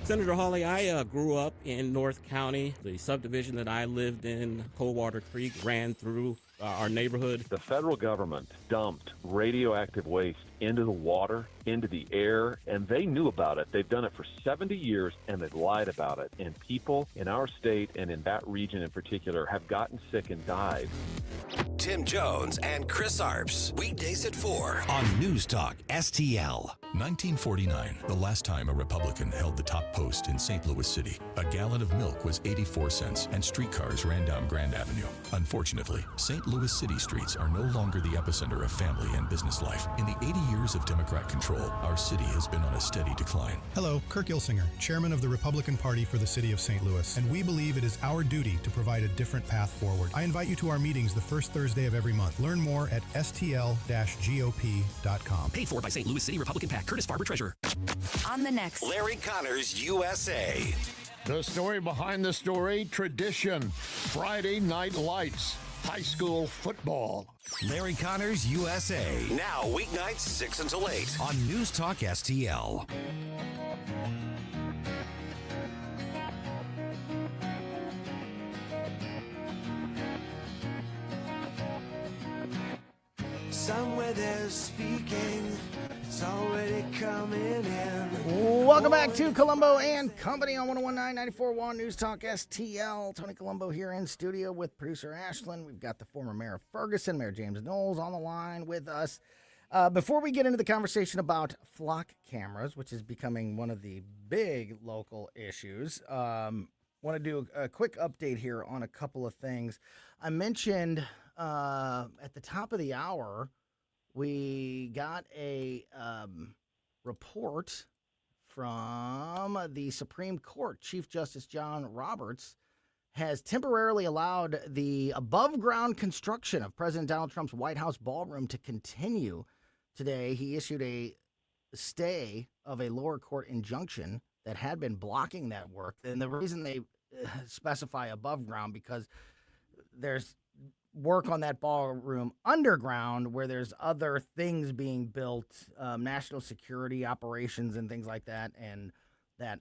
Senator Hawley, I grew up in North County. The subdivision that I lived in, Coldwater Creek, ran through our neighborhood. The federal government dumped radioactive waste into the water, into the air, and they knew about it. They've done it for 70 years, and they've lied about it. And people in our state and in that region in particular have gotten sick and died. Tim Jones and Chris Arps, weekdays at 4 on News Talk STL. 1949, the last time a Republican held the top post in St. Louis City. A gallon of milk was 84 cents, and streetcars ran down Grand Avenue. Unfortunately, St. Louis City streets are no longer the epicenter of family and business life. In the 80 years of Democrat control, our city has been on a steady decline. Hello, Kirk Ilsinger, chairman of the Republican Party for the city of St. Louis, and we believe it is our duty to provide a different path forward. I invite you to our meetings the first Thursday of every month. Learn more at stl-gop.com. Paid for by St. Louis City Republican PAC. Curtis Farber, Treasurer. On the next, Larry Connors, USA. The story behind the story, tradition, Friday Night Lights. high school football. Larry Connors USA. Now, weeknights 6 until 8 On News Talk STL. Somewhere they're speaking, it's already coming in. Welcome back to Colombo and Company on 101.9 94.1 News Talk STL. Tony Colombo here in studio with producer Ashlyn. We've got the former mayor of Ferguson, Mayor James Knowles, on the line with us. Before we get into the conversation about flock cameras, which is becoming one of the big local issues, want to do a quick update here on a couple of things. I mentioned at the top of the hour, we got a report from the Supreme Court. Chief Justice John Roberts has temporarily allowed the above-ground construction of President Donald Trump's White House ballroom to continue. Today, he issued a stay of a lower court injunction that had been blocking that work. And the reason they specify above ground because there's work on that ballroom underground where there's other things being built, national security operations and things like that. And that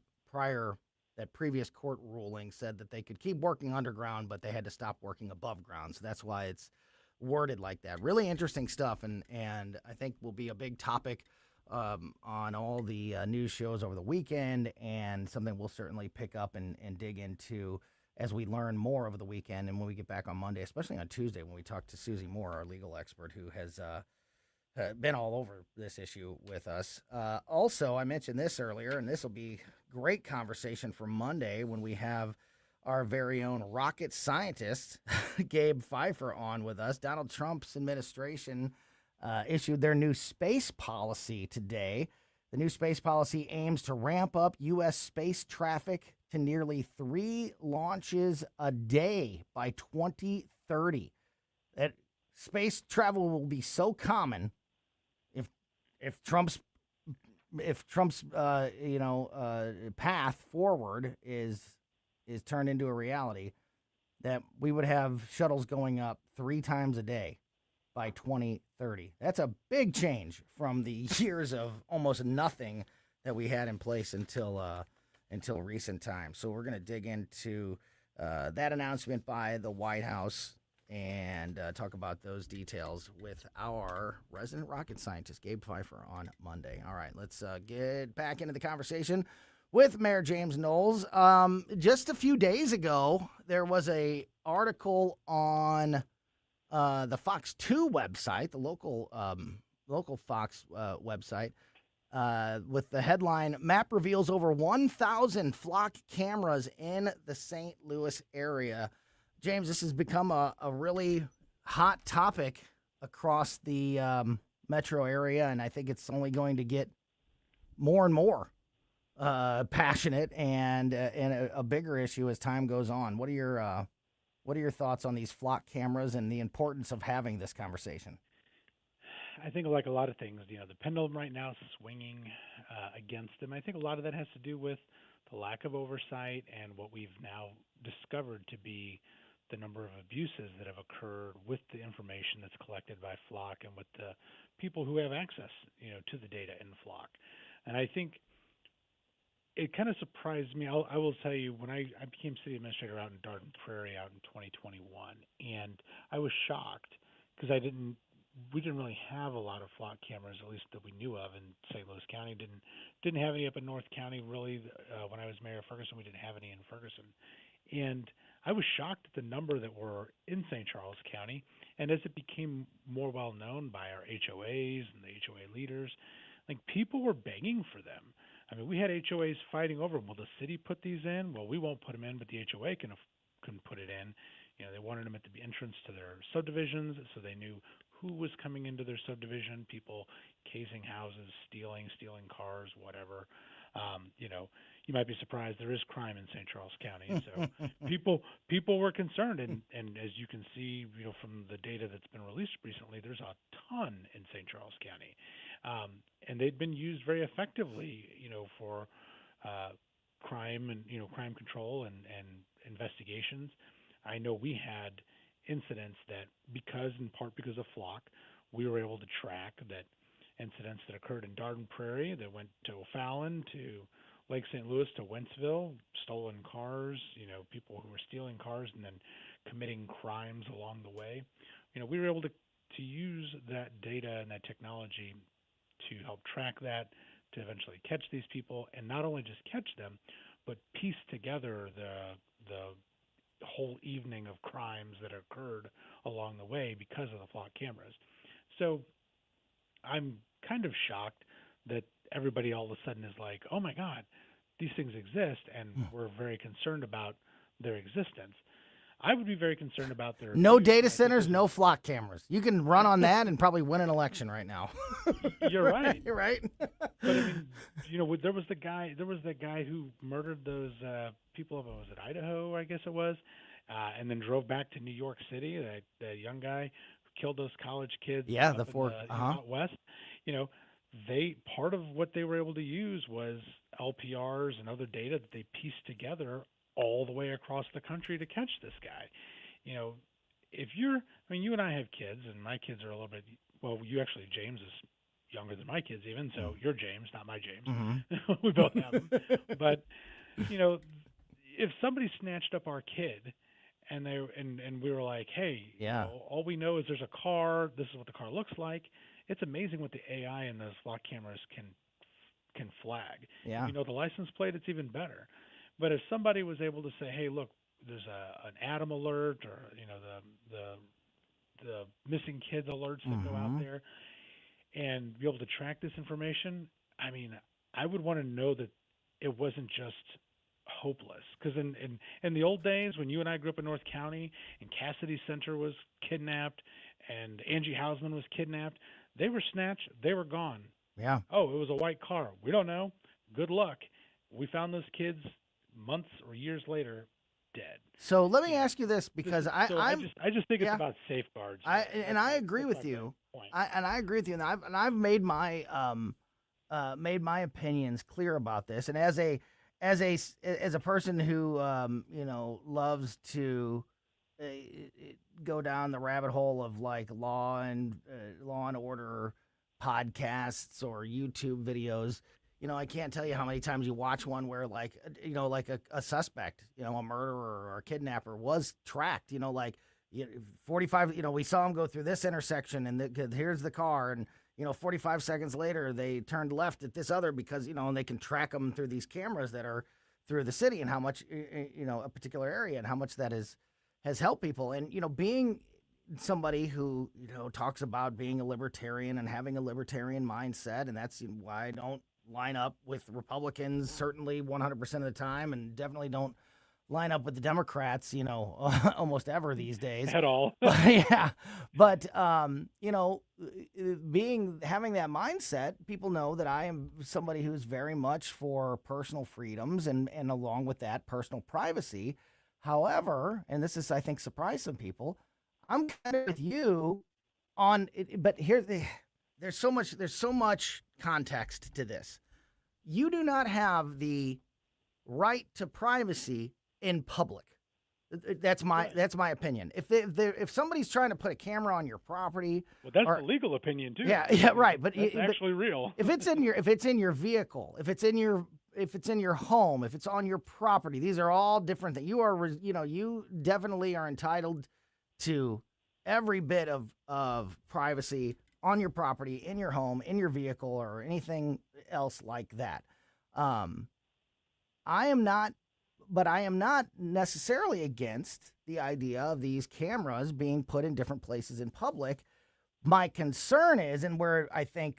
previous court ruling said that they could keep working underground, but they had to stop working above ground. So that's why it's worded like that. Really interesting stuff. And I think will be a big topic on all the news shows over the weekend, and something we'll certainly pick up and dig into as we learn more over the weekend and when we get back on Monday, especially on Tuesday when we talk to Susie Moore, our legal expert, who has been all over this issue with us. Also, I mentioned this earlier, and this will be great conversation for Monday when we have our very own rocket scientist, Gabe Pfeiffer, on with us. Donald Trump's administration issued their new space policy today. The new space policy aims to ramp up U.S. space traffic to nearly 3 launches a day by 2030. That space travel will be so common if Trump's path forward is turned into a reality, that we would have shuttles going up 3 times a day by 2030. That's a big change from the years of almost nothing that we had in place until recent times. So we're going to dig into that announcement by the White House and talk about those details with our resident rocket scientist, Gabe Pfeiffer, on Monday. All right, let's get back into the conversation with Mayor James Knowles. Just a few days ago, there was a article on the Fox 2 website, the local Fox website, with the headline, "Map reveals over 1,000 flock cameras in the St. Louis area." James, this has become a really hot topic across the metro area, and I think it's only going to get more and more passionate and a bigger issue as time goes on. What are your thoughts on these flock cameras and the importance of having this conversation? I think, like a lot of things, the pendulum right now is swinging against them. I think a lot of that has to do with the lack of oversight and what we've now discovered to be the number of abuses that have occurred with the information that's collected by Flock and with the people who have access, to the data in Flock. And I think it kind of surprised me. I will tell you, when I became city administrator out in Darden Prairie out in 2021, and I was shocked because we didn't really have a lot of flock cameras, at least that we knew of, in St. Louis County. Didn't have any up in North County, really. When I was mayor of Ferguson, we didn't have any in Ferguson. And I was shocked at the number that were in St. Charles County. And as it became more well known by our HOAs and the HOA leaders, like, people were begging for them. I mean, we had HOAs fighting over, will the city put these in? Well, we won't put them in, but the HOA can put it in. They wanted them at the entrance to their subdivisions, so they knew who was coming into their subdivision, people casing houses, stealing cars, whatever. You might be surprised, there is crime in St. Charles County. So people were concerned. And as you can see, from the data that's been released recently, there's a ton in St. Charles County. And they'd been used very effectively, for crime and, crime control and investigations. I know we had incidents that, in part because of Flock, we were able to track that incidents that occurred in Darden Prairie that went to O'Fallon, to Lake St. Louis, to Wentzville, stolen cars, people who were stealing cars and then committing crimes along the way. We were able to use that data and that technology to help track that, to eventually catch these people, and not only just catch them, but piece together the whole evening of crimes that occurred along the way because of the Flock cameras. So I'm kind of shocked that everybody all of a sudden is like, oh my God, these things exist, and we're very concerned about their existence. I would be very concerned about their no data centers, no Flock cameras. You can run on that and probably win an election right now. You're right. You're right. But I mean, there was the guy who murdered those people of, was it Idaho, I guess it was, and then drove back to New York City. That young guy who killed those college kids. Yeah, up the four out west. They, part of what they were able to use was LPRs and other data that they pieced together all the way across the country to catch this guy. If you and I have kids, and my kids are a little bit, well, James is younger than my kids even, so you're James, not my James. Mm-hmm. We both have them. But, if somebody snatched up our kid and we were like, hey, all we know is there's a car, this is what the car looks like, it's amazing what the AI and those Flock cameras can flag. Yeah. If you know the license plate, it's even better. But if somebody was able to say, hey, look, there's an Adam alert, or the missing kids alerts that go out there, and be able to track this information, I mean, I would want to know that it wasn't just hopeless. Because in the old days, when you and I grew up in North County and Cassidy Center was kidnapped and Angie Hausman was kidnapped, they were snatched, they were gone. Yeah. Oh, it was a white car. We don't know. Good luck. We found those kids months or years later dead. So let me ask you this, because I just think it's about safeguards. I agree with you. I agree with you, and I've made my opinions clear about this. And as a person who loves to go down the rabbit hole of like Law and Order podcasts or YouTube videos. I can't tell you how many times you watch one where like a suspect, a murderer or a kidnapper was tracked, 45, we saw him go through this intersection and here's the car. And, 45 seconds later, they turned left at this other because, and they can track them through these cameras that are through the city and how much, a particular area and how much that has helped people. And, being somebody who, talks about being a libertarian and having a libertarian mindset, and that's why I don't line up with Republicans, certainly 100% of the time, and definitely don't line up with the Democrats, almost ever these days. At all. Yeah. But, having that mindset, people know that I am somebody who's very much for personal freedoms and along with that, personal privacy. However, and this is, I think, surprised some people, I'm kind of with you on it, but there's so much context to this. You do not have the right to privacy in public. That's my opinion. If somebody's trying to put a camera on your property, well, that's a legal opinion too. Yeah, right. But it's actually real. If it's in your vehicle, if it's in your home, if it's on your property, these are all different things. You definitely are entitled to every bit of privacy on your property, in your home, in your vehicle, or anything else like that. I am not necessarily against the idea of these cameras being put in different places in public. My concern is, and where I think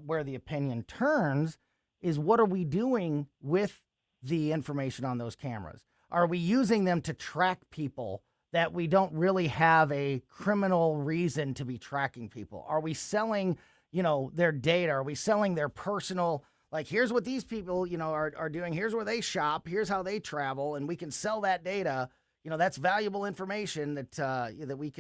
where the opinion turns, is what are we doing with the information on those cameras? Are we using them to track people that we don't really have a criminal reason to be tracking people? Are we selling, their data? Are we selling their personal, like, here's what these people, are doing. Here's where they shop. Here's how they travel. And we can sell that data. That's valuable information that we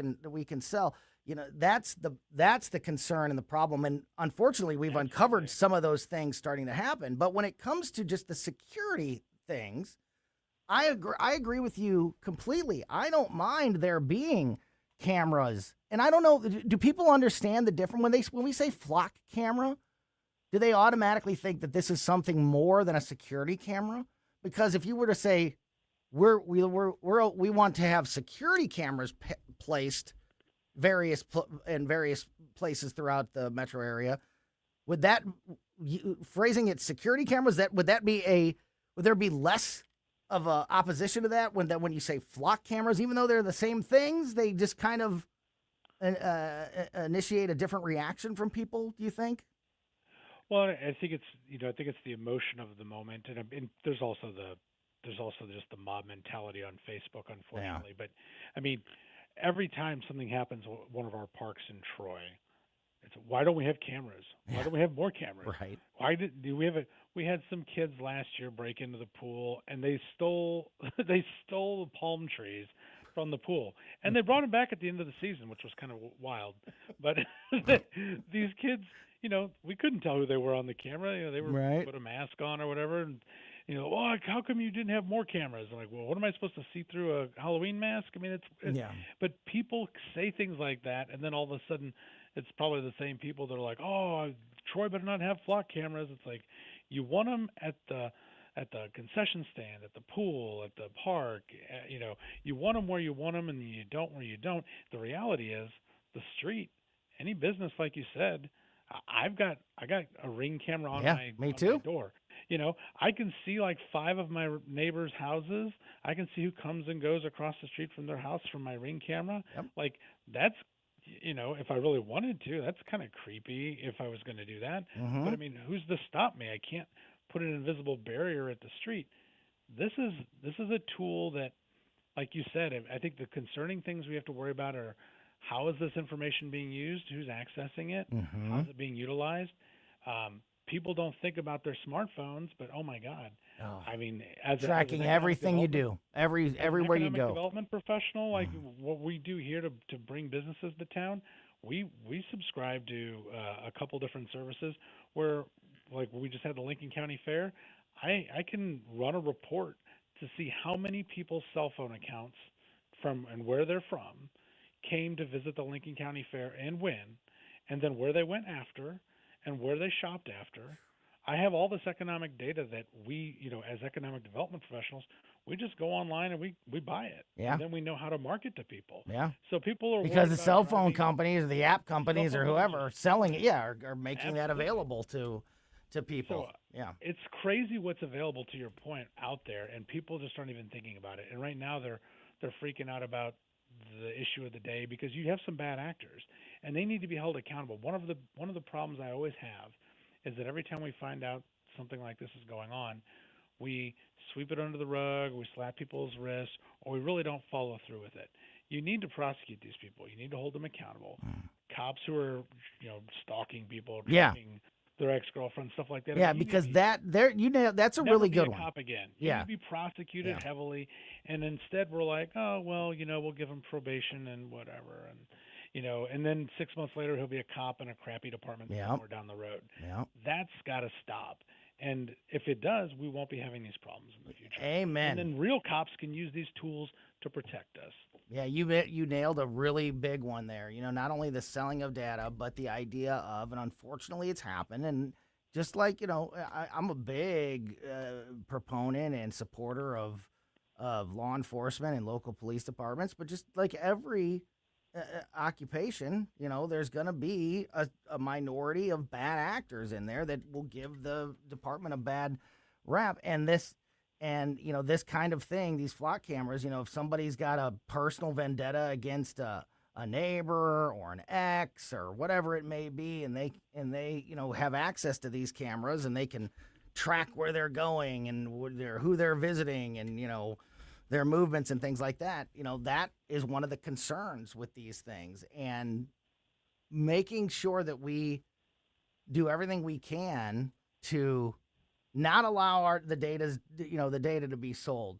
can sell. That's the concern and the problem. And unfortunately, we've uncovered some of those things starting to happen. But when it comes to just the security things, I agree with you completely. I don't mind there being cameras, and I don't know. Do people understand the difference when we say flock camera? Do they automatically think that this is something more than a security camera? Because if you were to say we want to have security cameras placed in various places throughout the metro area, would that phrasing it security cameras would there be less of a opposition to that when you say flock cameras, even though they're the same things, they just kind of initiate a different reaction from people? Do you think? Well, I think it's the emotion of the moment, and there's also just the mob mentality on Facebook, unfortunately. Yeah. But I mean, every time something happens at one of our parks in Troy, it's why don't we have cameras? Why don't we have more cameras? Right. Why do we have it? We had some kids last year break into the pool and they stole the palm trees from the pool, and they brought them back at the end of the season, which was kind of wild. But these kids, we couldn't tell who they were on the camera. They were put a mask on or whatever, and oh, how come you didn't have more cameras? I'm like, well, what am I supposed to see through a Halloween mask? I mean, it's yeah. But people say things like that, and then all of a sudden, it's probably the same people that are like, oh, Troy better not have flock cameras. It's like, you want them at the concession stand, at the pool, at the park. You want them where you want them, and you don't where you don't. The reality is, the street, any business, like you said, I got a Ring camera on my door. I can see like 5 of my neighbors' houses. I can see who comes and goes across the street from their house from my Ring camera. Yep. Like, that's, if I really wanted to, that's kind of creepy if I was going to do that. Mm-hmm. But I mean, who's to stop me? I can't put an invisible barrier at the street. This is a tool that, like you said, I think the concerning things we have to worry about are, how is this information being used? Who's accessing it? Mm-hmm. How is it being utilized? People don't think about their smartphones, but oh my God! I mean, tracking everything you do, everywhere you go. Development professional, like what we do here to bring businesses to town, we subscribe to a couple different services where, like, we just had the Lincoln County Fair. I can run a report to see how many people's cell phone accounts from and where they're from came to visit the Lincoln County Fair and when, and then where they went after and where they shopped after. I have all this economic data that we, as economic development professionals, we just go online and we buy it. Yeah. And then we know how to market to people. Yeah. So people are because the cell phone companies or the app companies or whoever are selling it, are making that available to people. So, it's crazy what's available, to your point, out there, and people just aren't even thinking about it. And right now they're freaking out about the issue of the day because you have some bad actors and they need to be held accountable. One of the problems I always have is that every time we find out something like this is going on, we sweep it under the rug, we slap people's wrists, or we really don't follow through with it. You need to prosecute these people. You need to hold them accountable. Cops who are, stalking people, tracking their ex-girlfriend, stuff like that. Yeah, because that's a really good one. Cop again. You need to be prosecuted heavily, and instead we're like, oh well, we'll give him probation and whatever, and then 6 months later he'll be a cop in a crappy department somewhere down the road. Yeah, that's got to stop. And if it does, we won't be having these problems in the future. Amen. And then real cops can use these tools to protect us. Yeah, you nailed a really big one there. Not only the selling of data, but the idea of, and unfortunately it's happened, and just like, I'm a big proponent and supporter of law enforcement and local police departments, but just like every occupation, there's going to be a minority of bad actors in there that will give the department a bad rap. And this kind of thing, these flock cameras, if somebody's got a personal vendetta against a neighbor or an ex or whatever it may be, and they have access to these cameras and they can track where they're going and who they're visiting and, their movements and things like that, that is one of the concerns with these things. And making sure that we do everything we can to not allow the data to be sold,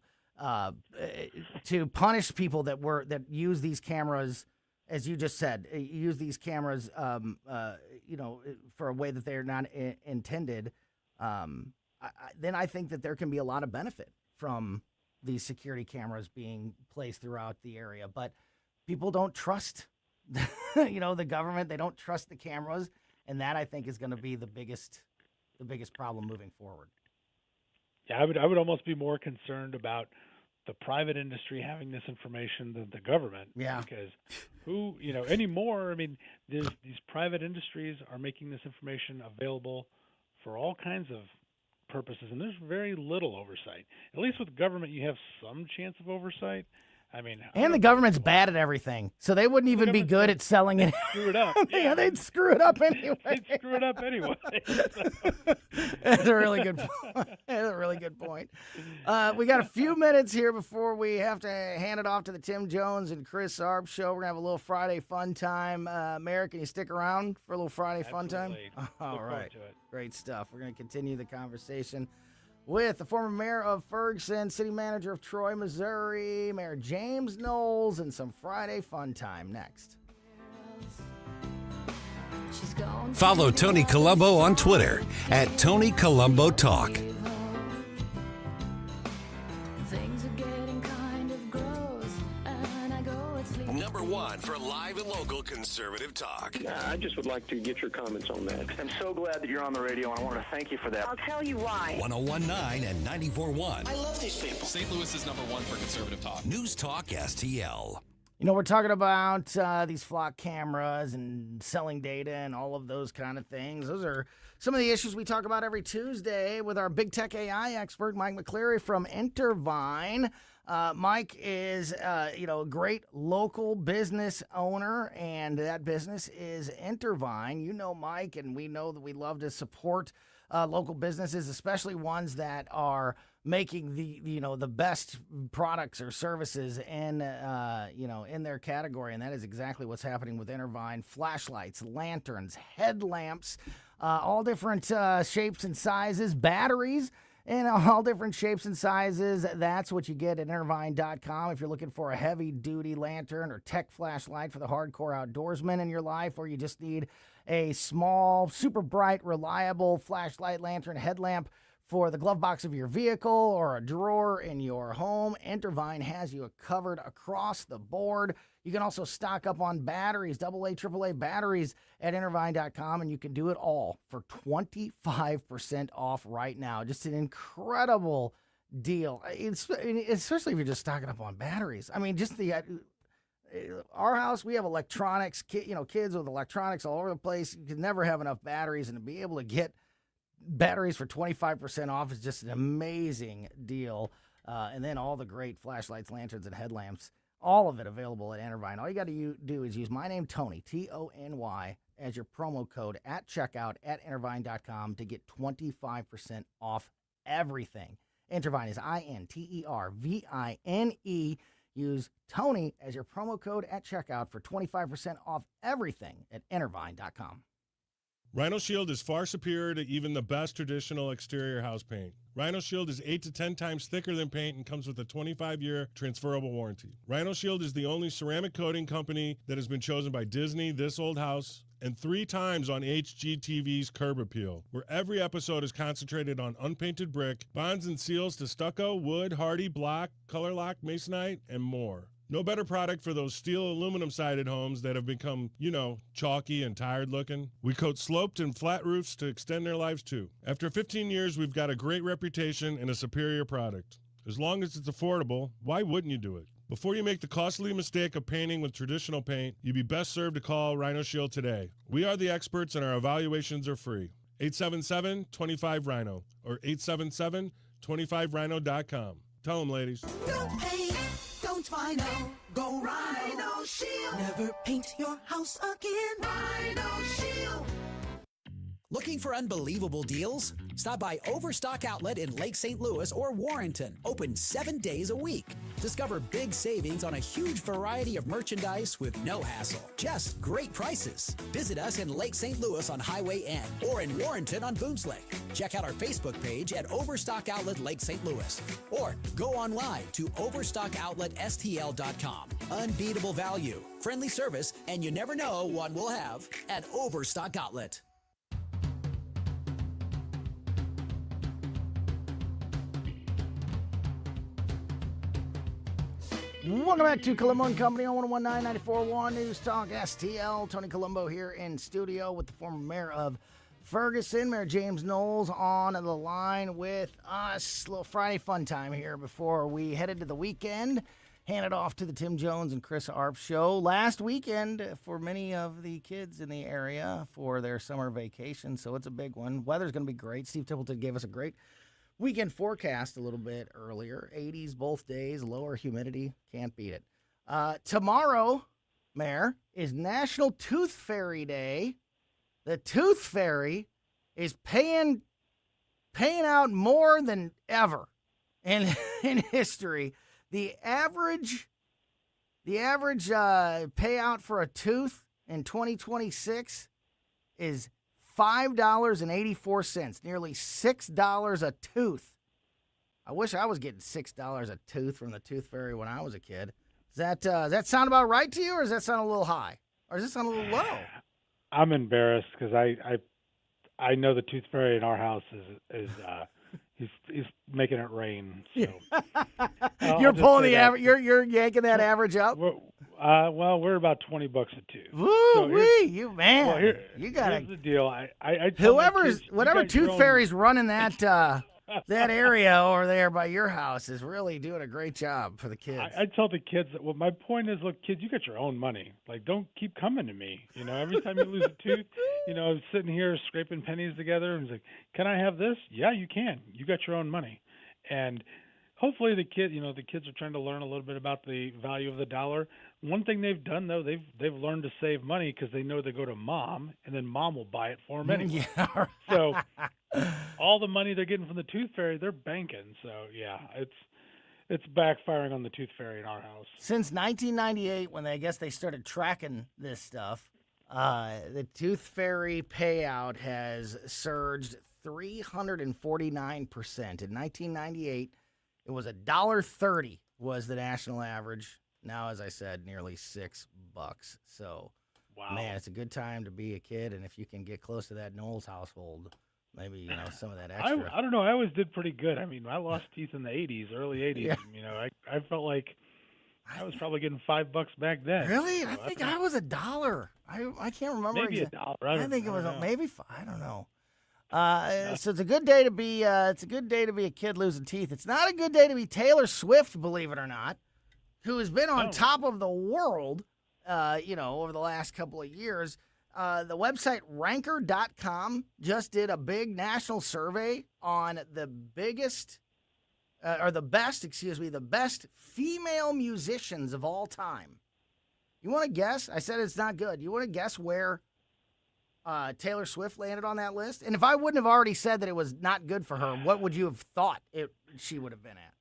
to punish people that use these cameras, as you just said, use these cameras, for a way that they're not intended. Then I think that there can be a lot of benefit from these security cameras being placed throughout the area. But people don't trust, the government. They don't trust the cameras, and that I think is going to be the biggest problem moving forward. Yeah, I would almost be more concerned about the private industry having this information than the government. Yeah. Because anymore, I mean, these private industries are making this information available for all kinds of purposes, and there's very little oversight. At least with government, you have some chance of oversight. I mean, and the government's bad at everything, so they wouldn't even be good at selling it. Screw it up. Yeah, they'd screw it up anyway. They'd screw it up anyway. That's a really good point. That's a really good point. We got a few minutes here before we have to hand it off to the Tim Jones and Chris Arp show. We're going to have a little Friday fun time. Mary, can you stick around for a little Friday fun time? All right. Great stuff. We're going to continue the conversation with the former mayor of Ferguson, city manager of Troy, Missouri, Mayor James Knowles, and some Friday fun time next. Follow Tony Colombo on Twitter at Tony Colombo Talk. Number one for live and local conservative talk. I just would like to get your comments on that. I'm so glad that you're on the radio, and I want to thank you for that. I'll tell you why. 101.9 and 94.1. I love these people. St. Louis is number one for conservative talk. News Talk STL. We're talking about these flock cameras and selling data and all of those kind of things. Those are some of the issues we talk about every Tuesday with our big tech AI expert, Mike McCleary from Intervine. Mike is, a great local business owner, and that business is Intervine. You know Mike, and we know that we love to support local businesses, especially ones that are making the best products or services in their category, and that is exactly what's happening with Intervine. Flashlights, lanterns, headlamps, all different shapes and sizes, batteries in all different shapes and sizes. That's what you get at Intervine.com. If you're looking for a heavy-duty lantern or tech flashlight for the hardcore outdoorsman in your life, or you just need a small, super bright, reliable flashlight, lantern, headlamp for the glove box of your vehicle or a drawer in your home, Intervine has you covered across the board. You can also stock up on batteries, AA, AAA batteries at Intervine.com, and you can do it all for 25% off right now. Just an incredible deal, especially if you're just stocking up on batteries. I mean, just our house, we have electronics, kids with electronics all over the place. You can never have enough batteries, and to be able to get batteries for 25% off is just an amazing deal. And then all the great flashlights, lanterns, and headlamps, all of it available at Intervine. All you got to do is use my name, Tony, Tony, as your promo code at checkout at Intervine.com to get 25% off everything. Intervine is INTERVINE. Use Tony as your promo code at checkout for 25% off everything at Intervine.com. Rhino Shield is far superior to even the best traditional exterior house paint. Rhino Shield is 8 to 10 times thicker than paint and comes with a 25-year transferable warranty. Rhino Shield is the only ceramic coating company that has been chosen by Disney, This Old House, and 3 times on HGTV's Curb Appeal, where every episode is concentrated on unpainted brick, bonds and seals to stucco, wood, hardy, block, color lock, masonite, and more. No better product for those steel aluminum-sided homes that have become, chalky and tired looking. We coat sloped and flat roofs to extend their lives too. After 15 years, we've got a great reputation and a superior product. As long as it's affordable, why wouldn't you do it? Before you make the costly mistake of painting with traditional paint, you'd be best served to call Rhino Shield today. We are the experts and our evaluations are free. 877-25-RHINO or 877-25rhino.com. Tell them, ladies. Don't paint, don't Rhino, go Rhino Shield. Never paint your house again. Rhino Shield. Looking for unbelievable deals? Stop by Overstock Outlet in Lake St. Louis or Warrenton. Open 7 days a week. Discover big savings on a huge variety of merchandise with no hassle. Just great prices. Visit us in Lake St. Louis on Highway N or in Warrenton on Boones Lake. Check out our Facebook page at Overstock Outlet Lake St. Louis or go online to overstockoutletstl.com. Unbeatable value, friendly service, and you never know what we'll have at Overstock Outlet. Welcome back to Colombo Company on 119 94.1 News Talk STL. Tony Colombo here in studio with the former mayor of Ferguson, Mayor James Knowles, on the line with us. A little Friday fun time here before we head into the weekend. Hand it off to the Tim Jones and Chris Arp show. Last weekend for many of the kids in the area for their summer vacation, so it's a big one. Weather's going to be great. Steve Templeton gave us a great weekend forecast a little bit earlier. 80s both days, lower humidity. Can't beat it. Tomorrow, Mayor, is National Tooth Fairy Day. The Tooth Fairy is paying out more than ever in history. The average payout for a tooth in 2026 is $5.84, nearly $6 a tooth. I wish I was getting $6 a tooth from the Tooth Fairy when I was a kid. Does that sound about right to you, or does that sound a little high? Or does it sound a little low? I'm embarrassed because I know the Tooth Fairy in our house is he's making it rain. So you're pulling the average. You're yanking that average up. Well, we're about $20 a tooth. Woo-wee, you man! Well, you got here's the deal. I tell whatever Tooth Fairy's running that area over there by your house is really doing a great job for the kids. I tell the kids that. Well, my point is, look, kids, you got your own money. Like, don't keep coming to me. You know, every time you lose a tooth, I'm sitting here scraping pennies together, and it's like, can I have this? Yeah, you can. You got your own money, and hopefully the kids are trying to learn a little bit about the value of the dollar. One thing they've done, though, they've learned to save money because they know they go to mom, and then mom will buy it for them anyway. Yeah. So all the money they're getting from the Tooth Fairy, they're banking. So, yeah, it's backfiring on the Tooth Fairy in our house. Since 1998, when I guess they started tracking this stuff, the Tooth Fairy payout has surged 349%. In 1998, it was $1.30 was the national average. Now, as I said, nearly $6. So, wow, man, it's a good time to be a kid, and if you can get close to that Knowles household, maybe some of that extra. I don't know. I always did pretty good. I mean, I lost teeth in the early 80s. Yeah. I felt like I was probably getting $5 back then. Really? So I think I was $1. I can't remember. Maybe $1. I think it was maybe I don't know. So it's a good day to be. It's a good day to be a kid losing teeth. It's not a good day to be Taylor Swift, believe it or not, who has been on top of the world, over the last couple of years. The website Ranker.com just did a big national survey on the best female musicians of all time. You want to guess? I said it's not good. You want to guess where Taylor Swift landed on that list? And if I wouldn't have already said that it was not good for her, what would you have thought she would have been at?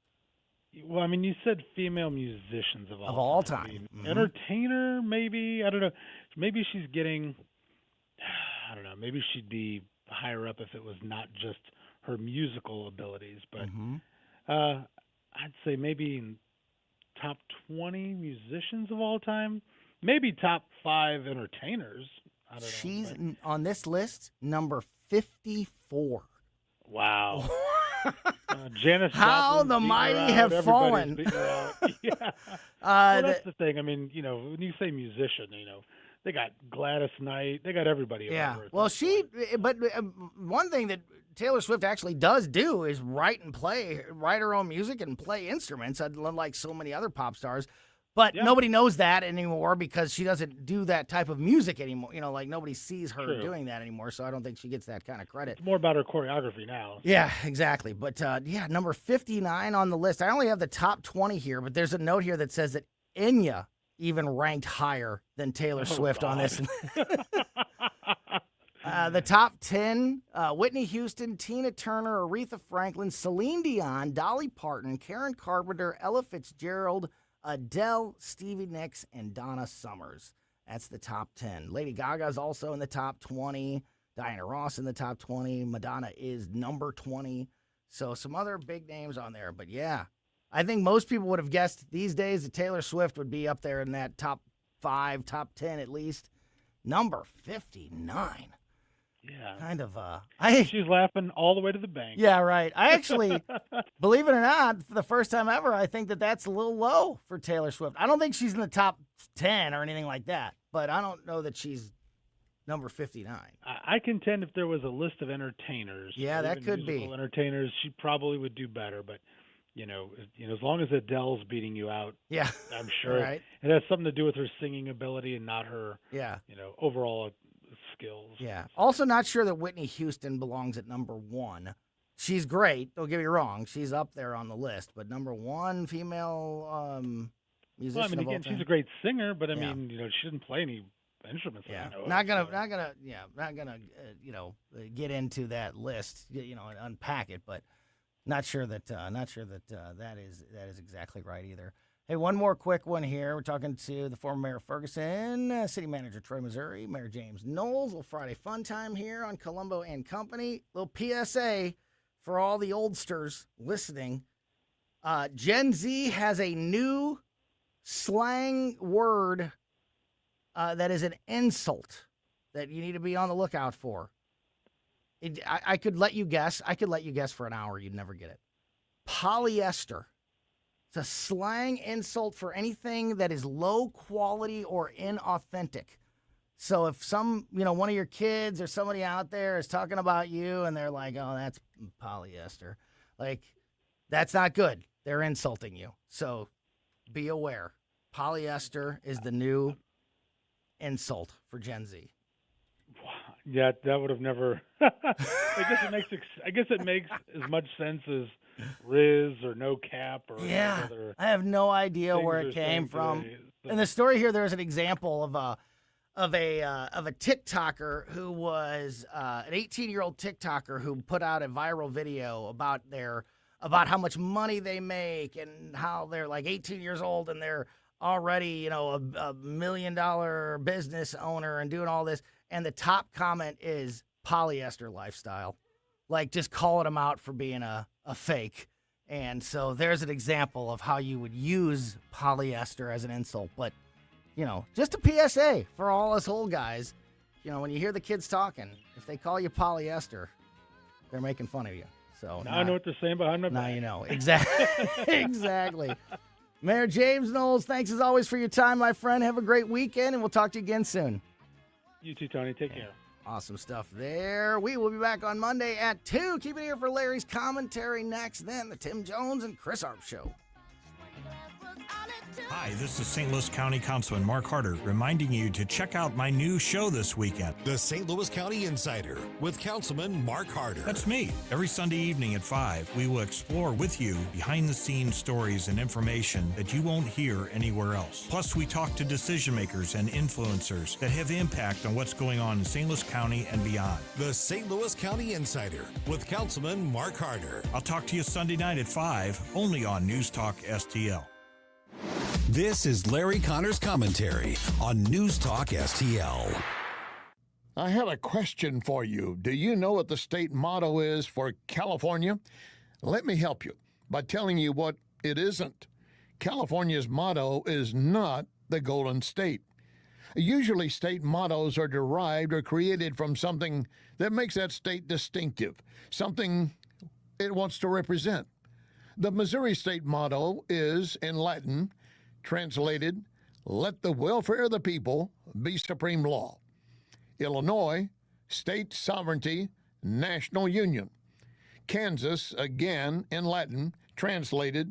Well, I mean, you said female musicians of all time. I mean, entertainer, maybe. I don't know. Maybe she's getting. I don't know. Maybe she'd be higher up if it was not just her musical abilities, but I'd say maybe in top 20 musicians of all time, maybe top 5 entertainers. I don't know. She's on this list, number 54. Wow. Janis How Joplin's the mighty have fallen. Yeah. Well, that's the thing. I mean, when you say musician, they got Gladys Knight. They got everybody. Yeah. Over Well, but one thing that Taylor Swift actually does do is write her own music and play instruments, unlike so many other pop stars. But nobody knows that anymore because she doesn't do that type of music anymore. Like nobody sees her doing that anymore, so I don't think she gets that kind of credit. It's more about her choreography now. Yeah, exactly. But, number 59 on the list. I only have the top 20 here, but there's a note here that says that Enya even ranked higher than Taylor Swift on this. The top 10, Whitney Houston, Tina Turner, Aretha Franklin, Celine Dion, Dolly Parton, Karen Carpenter, Ella Fitzgerald, Adele, Stevie Nicks, and Donna Summers. That's the top 10. Lady Gaga's also in the top 20. Diana Ross in the top 20. Madonna is number 20. So some other big names on there. But, yeah, I think most people would have guessed these days that Taylor Swift would be up there in that top 5, top 10 at least. Number 59. Yeah. kind of She's laughing all the way to the bank. Yeah, right. I actually, believe it or not, for the first time ever, I think that that's a little low for Taylor Swift. I don't think she's in the top 10 or anything like that, but I don't know that she's number 59. I contend if there was a list of entertainers, Yeah, or that even could be. musical entertainers, she probably would do better. But as long as Adele's beating you out, Yeah, I'm sure right. it has something to do with her singing ability and not her, Yeah. overall skills. Yeah. Also, not sure that Whitney Houston belongs at number 1. She's great. Don't get me wrong. She's up there on the list, but number 1 female musician. Well, I mean, of all again, she's time. a great singer, but I Yeah. mean, she didn't play any instruments. Yeah, I know not of, gonna, so. not gonna, get into that list, and unpack it, but not sure that that is exactly right either. Hey, one more quick one here. We're talking to the former mayor of Ferguson, city manager Troy, Missouri, Mayor James Knowles. Little Friday fun time here on Colombo and Company. Little PSA for all the oldsters listening. Gen Z has a new slang word that is an insult that you need to be on the lookout for. I could let you guess. I could let you guess for an hour. You'd never get it. Polyester. It's a slang insult for anything that is low quality or inauthentic. So if one of your kids or somebody out there is talking about you and they're like, oh, that's polyester, like, that's not good. They're insulting you. So be aware. Polyester is the new insult for Gen Z. Yeah, that would have never. I guess it makes as much sense as Riz or No Cap or other. I have no idea where it came from. In the story here, there's an example of a TikToker who was an 18-year-old TikToker who put out a viral video about how much money they make and how they're like 18 years old and they're already, a $1 million business owner and doing all this. And the top comment is polyester lifestyle, like just calling them out for being a fake. And so there's an example of how you would use polyester as an insult. But, just a PSA for all us old guys, when you hear the kids talking, if they call you polyester, they're making fun of you. So now I know what they're saying behind my back. Now you know. Exactly. Exactly. Mayor James Knowles, thanks as always for your time, my friend. Have a great weekend, and we'll talk to you again soon. You too, Tony. Take care. Awesome stuff there. We will be back on Monday at 2. Keep it here for Larry's commentary next. Then the Tim Jones and Chris Arp Show. Hi, this is St. Louis County Councilman Mark Harder reminding you to check out my new show this weekend. The St. Louis County Insider with Councilman Mark Harder. That's me. Every Sunday evening at 5, we will explore with you behind-the-scenes stories and information that you won't hear anywhere else. Plus, we talk to decision makers and influencers that have impact on what's going on in St. Louis County and beyond. The St. Louis County Insider with Councilman Mark Harder. I'll talk to you Sunday night at 5, only on News Talk STL. This is Larry Connor's commentary on News Talk STL. I have a question for you. Do you know what the state motto is for California? Let me help you by telling you what it isn't. California's motto is not the Golden State. Usually state mottos are derived or created from something that makes that state distinctive, something it wants to represent. The Missouri state motto is, in Latin, translated, "Let the welfare of the people be supreme law." Illinois, state sovereignty, national union. Kansas, again, in Latin, translated,